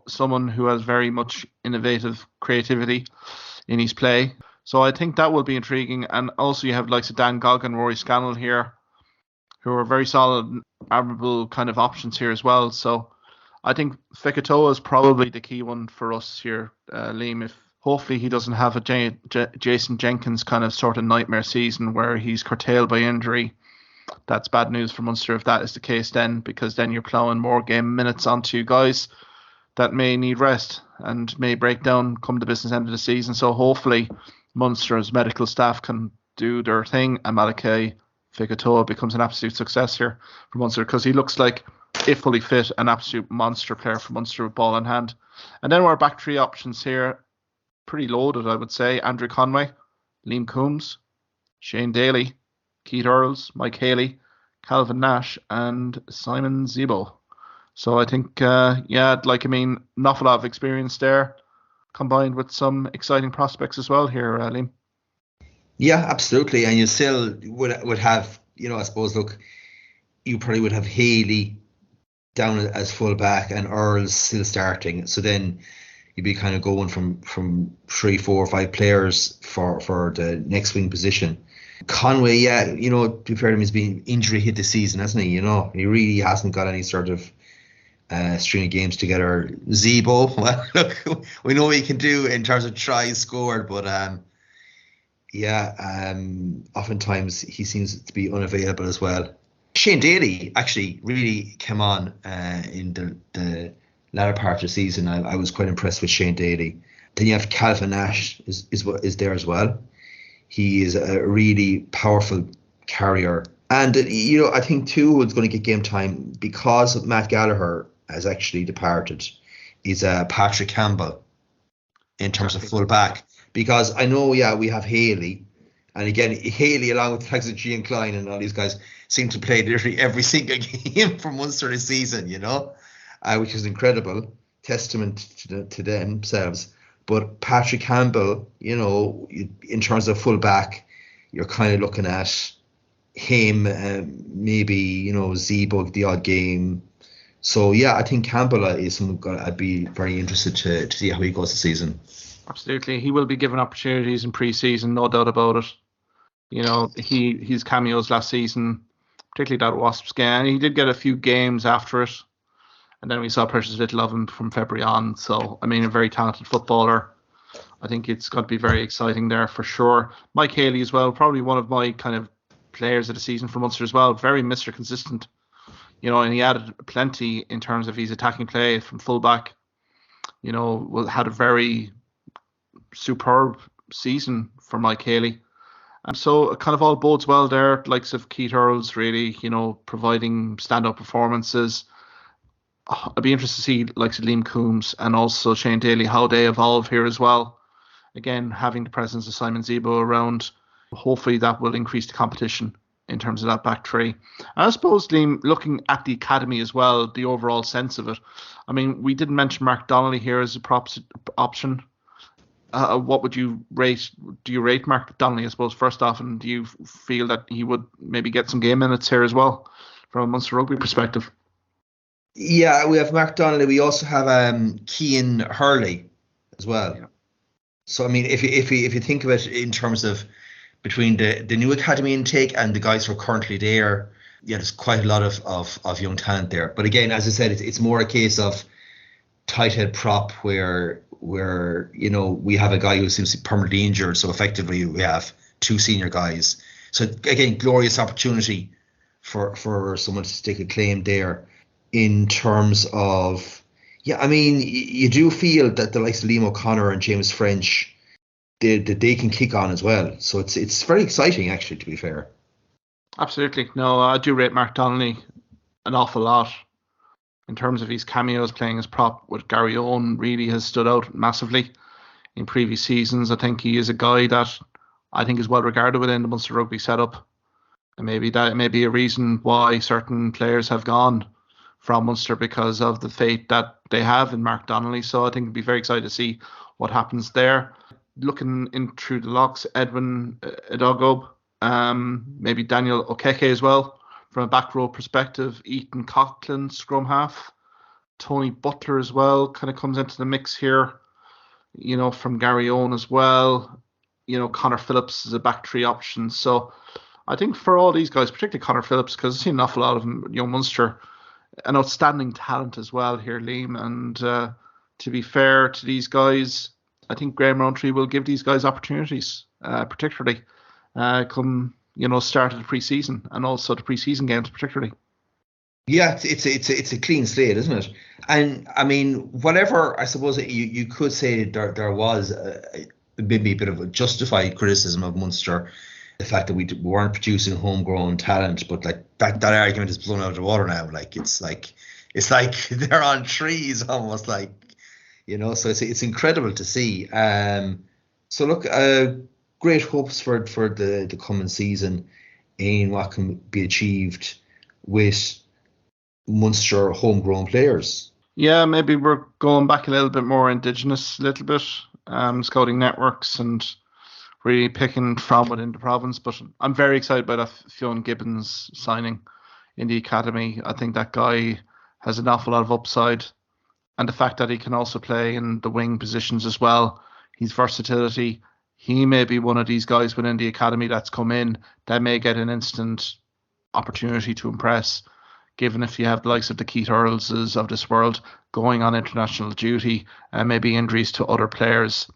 someone who has very much innovative creativity in his play. So I think that will be intriguing. And also you have likes of Dan Goggin, Rory Scannell here, who are very solid, admirable kind of options here as well. So I think Fekitoa is probably the key one for us here, Liam. If hopefully he doesn't have a Jason Jenkins kind of sort of nightmare season where he's curtailed by injury. That's bad news for Munster if that is the case then, because then you're ploughing more game minutes onto guys that may need rest and may break down come the business end of the season. So hopefully Munster's medical staff can do their thing and Malachi Fekitoa becomes an absolute success here for Munster, because he looks like, if fully fit, an absolute monster player for Munster with ball in hand. And then our back three options here, pretty loaded, I would say. Andrew Conway, Liam Coombs, Shane Daly, Keith Earls, Mike Haley, Calvin Nash, and Simon Zebo. So I think, an awful lot of experience there. combined with some exciting prospects as well here, Liam. Yeah, absolutely. And you still would have, I suppose, look, you probably would have Haley down as full back and Earls still starting. So then you'd be kind of going from 3, 4, 5 players for the next wing position. Conway, yeah, to be fair to him, he's been injury hit this season, hasn't he? He really hasn't got any sort of string of games together. Zebo, well, look, we know what he can do in terms of tries scored, but oftentimes he seems to be unavailable as well. Shane Daly actually really came on in the latter part of the season. I was quite impressed with Shane Daly. Then you have Calvin Nash is there as well. He is a really powerful carrier. And, I think too who's going to get game time because Matt Gallagher has actually departed is Patrick Campbell in terms of full back. Because I know, we have Haley. And again, Haley, along with the likes of Gian Klein and all these guys, seem to play literally every single game for Munster this season, which is incredible. Testament to themselves. But Patrick Campbell, in terms of full back, you're kind of looking at him, maybe, Zebo the odd game. So, yeah, I think Campbell is someone I'd be very interested to see how he goes this season. Absolutely. He will be given opportunities in pre-season, no doubt about it. His cameos last season, particularly that Wasps game, he did get a few games after it. And then we saw precious little of him from February on. So, a very talented footballer. I think it's going to be very exciting there for sure. Mike Haley as well, probably one of my kind of players of the season for Munster as well. Very Mr. Consistent. And he added plenty in terms of his attacking play from fullback. Had a very superb season for Mike Haley. And so it kind of all bodes well there. Likes of Keith Earls really, providing stand-up performances. I'd be interested to see likes of Liam Coombs and also Shane Daly, how they evolve here as well. Again, having the presence of Simon Zebo around, hopefully that will increase the competition in terms of that back three. And I suppose, Liam, looking at the academy as well, the overall sense of it. We didn't mention Mark Donnelly here as a props option. What would you rate? Do you rate Mark Donnelly, I suppose, first off, and do you feel that he would maybe get some game minutes here as well from a Munster Rugby perspective? Yeah, we have Mark Donnelly. We also have Cian Hurley as well. Yeah. So if you think of it in terms of between the new academy intake and the guys who are currently there, there's quite a lot of young talent there. But again, as I said, it's more a case of tight head prop where we have a guy who seems to be permanently injured. So effectively, we have 2 senior guys. So again, glorious opportunity for someone to stake a claim there. In terms of, you do feel that the likes of Liam O'Connor and James French, they can kick on as well. So it's very exciting, actually, to be fair. Absolutely. No, I do rate Mark Donnelly an awful lot. In terms of his cameos playing as prop with Gary Owen, really has stood out massively in previous seasons. I think he is a guy that I think is well regarded within the Munster Rugby setup. And maybe that may be a reason why certain players have gone from Munster because of the fate that they have in Mark Donnelly. So I think it'd be very excited to see what happens there. Looking in through the locks, Edwin Edogob, maybe Daniel Okeke as well, from a back row perspective. Ethan Coughlin, scrum half. Tony Butler as well kind of comes into the mix here, from Gary Owen as well. Connor Phillips is a back three option. So I think for all these guys, particularly Connor Phillips, because I've seen an awful lot of them, Munster, an outstanding talent as well here, Liam. And to be fair to these guys, I think Graham Rowntree will give these guys opportunities, particularly come start of the pre-season and also the pre-season games particularly. Yeah, it's a clean slate, isn't it? And whatever I suppose you could say there was maybe a bit of a justified criticism of Munster, the fact that we weren't producing homegrown talent, but like that argument is blown out of the water now. It's like they're on trees almost, so it's incredible to see. So look, great hopes for the coming season in what can be achieved with Munster homegrown players. Yeah, maybe we're going back a little bit more indigenous, a little bit, scouting networks and really picking from within the province. But I'm very excited by that Fionn Gibbons signing in the academy. I think that guy has an awful lot of upside, and the fact that he can also play in the wing positions as well, his versatility. He may be one of these guys within the academy that's come in that may get an instant opportunity to impress, given if you have the likes of the Keith Earlses of this world going on international duty and maybe injuries to other players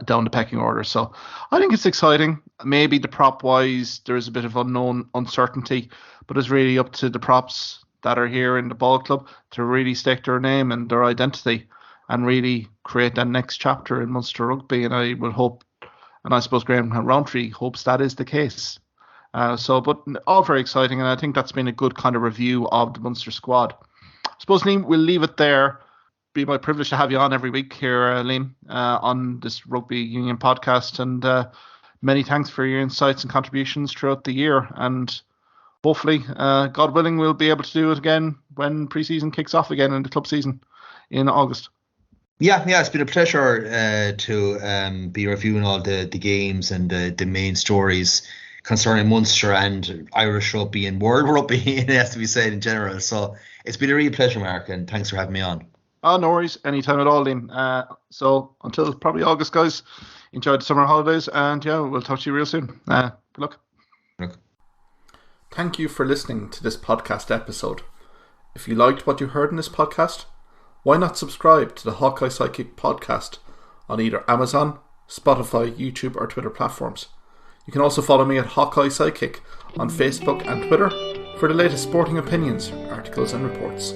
down the pecking order. So I think it's exciting. Maybe the prop wise, there is a bit of unknown uncertainty, but it's really up to the props that are here in the ball club to really stake their name and their identity and really create that next chapter in Munster Rugby. And I will hope, and I suppose Graham Roundtree hopes that is the case. But all very exciting, and I think that's been a good kind of review of the Munster squad. I suppose, Liam, we'll leave it there. Be my privilege to have you on every week here, Liam, on this Rugby Union podcast, and many thanks for your insights and contributions throughout the year, and hopefully, God willing, we'll be able to do it again when pre-season kicks off again in the club season in August. Yeah, it's been a pleasure to be reviewing all the games and the main stories concerning Munster and Irish rugby and world rugby, it has to be said in general. So it's been a real pleasure, Mark, and thanks for having me on. Oh, no worries. Anytime at all, Liam. So until probably August, guys, enjoy the summer holidays, and yeah, we'll talk to you real soon. Good luck. Thank you for listening to this podcast episode. If you liked what you heard in this podcast, why not subscribe to the Hawkeye Sidekick podcast on either Amazon, Spotify, YouTube, or Twitter platforms. You can also follow me at Hawkeye Sidekick on Facebook and Twitter for the latest sporting opinions, articles and reports.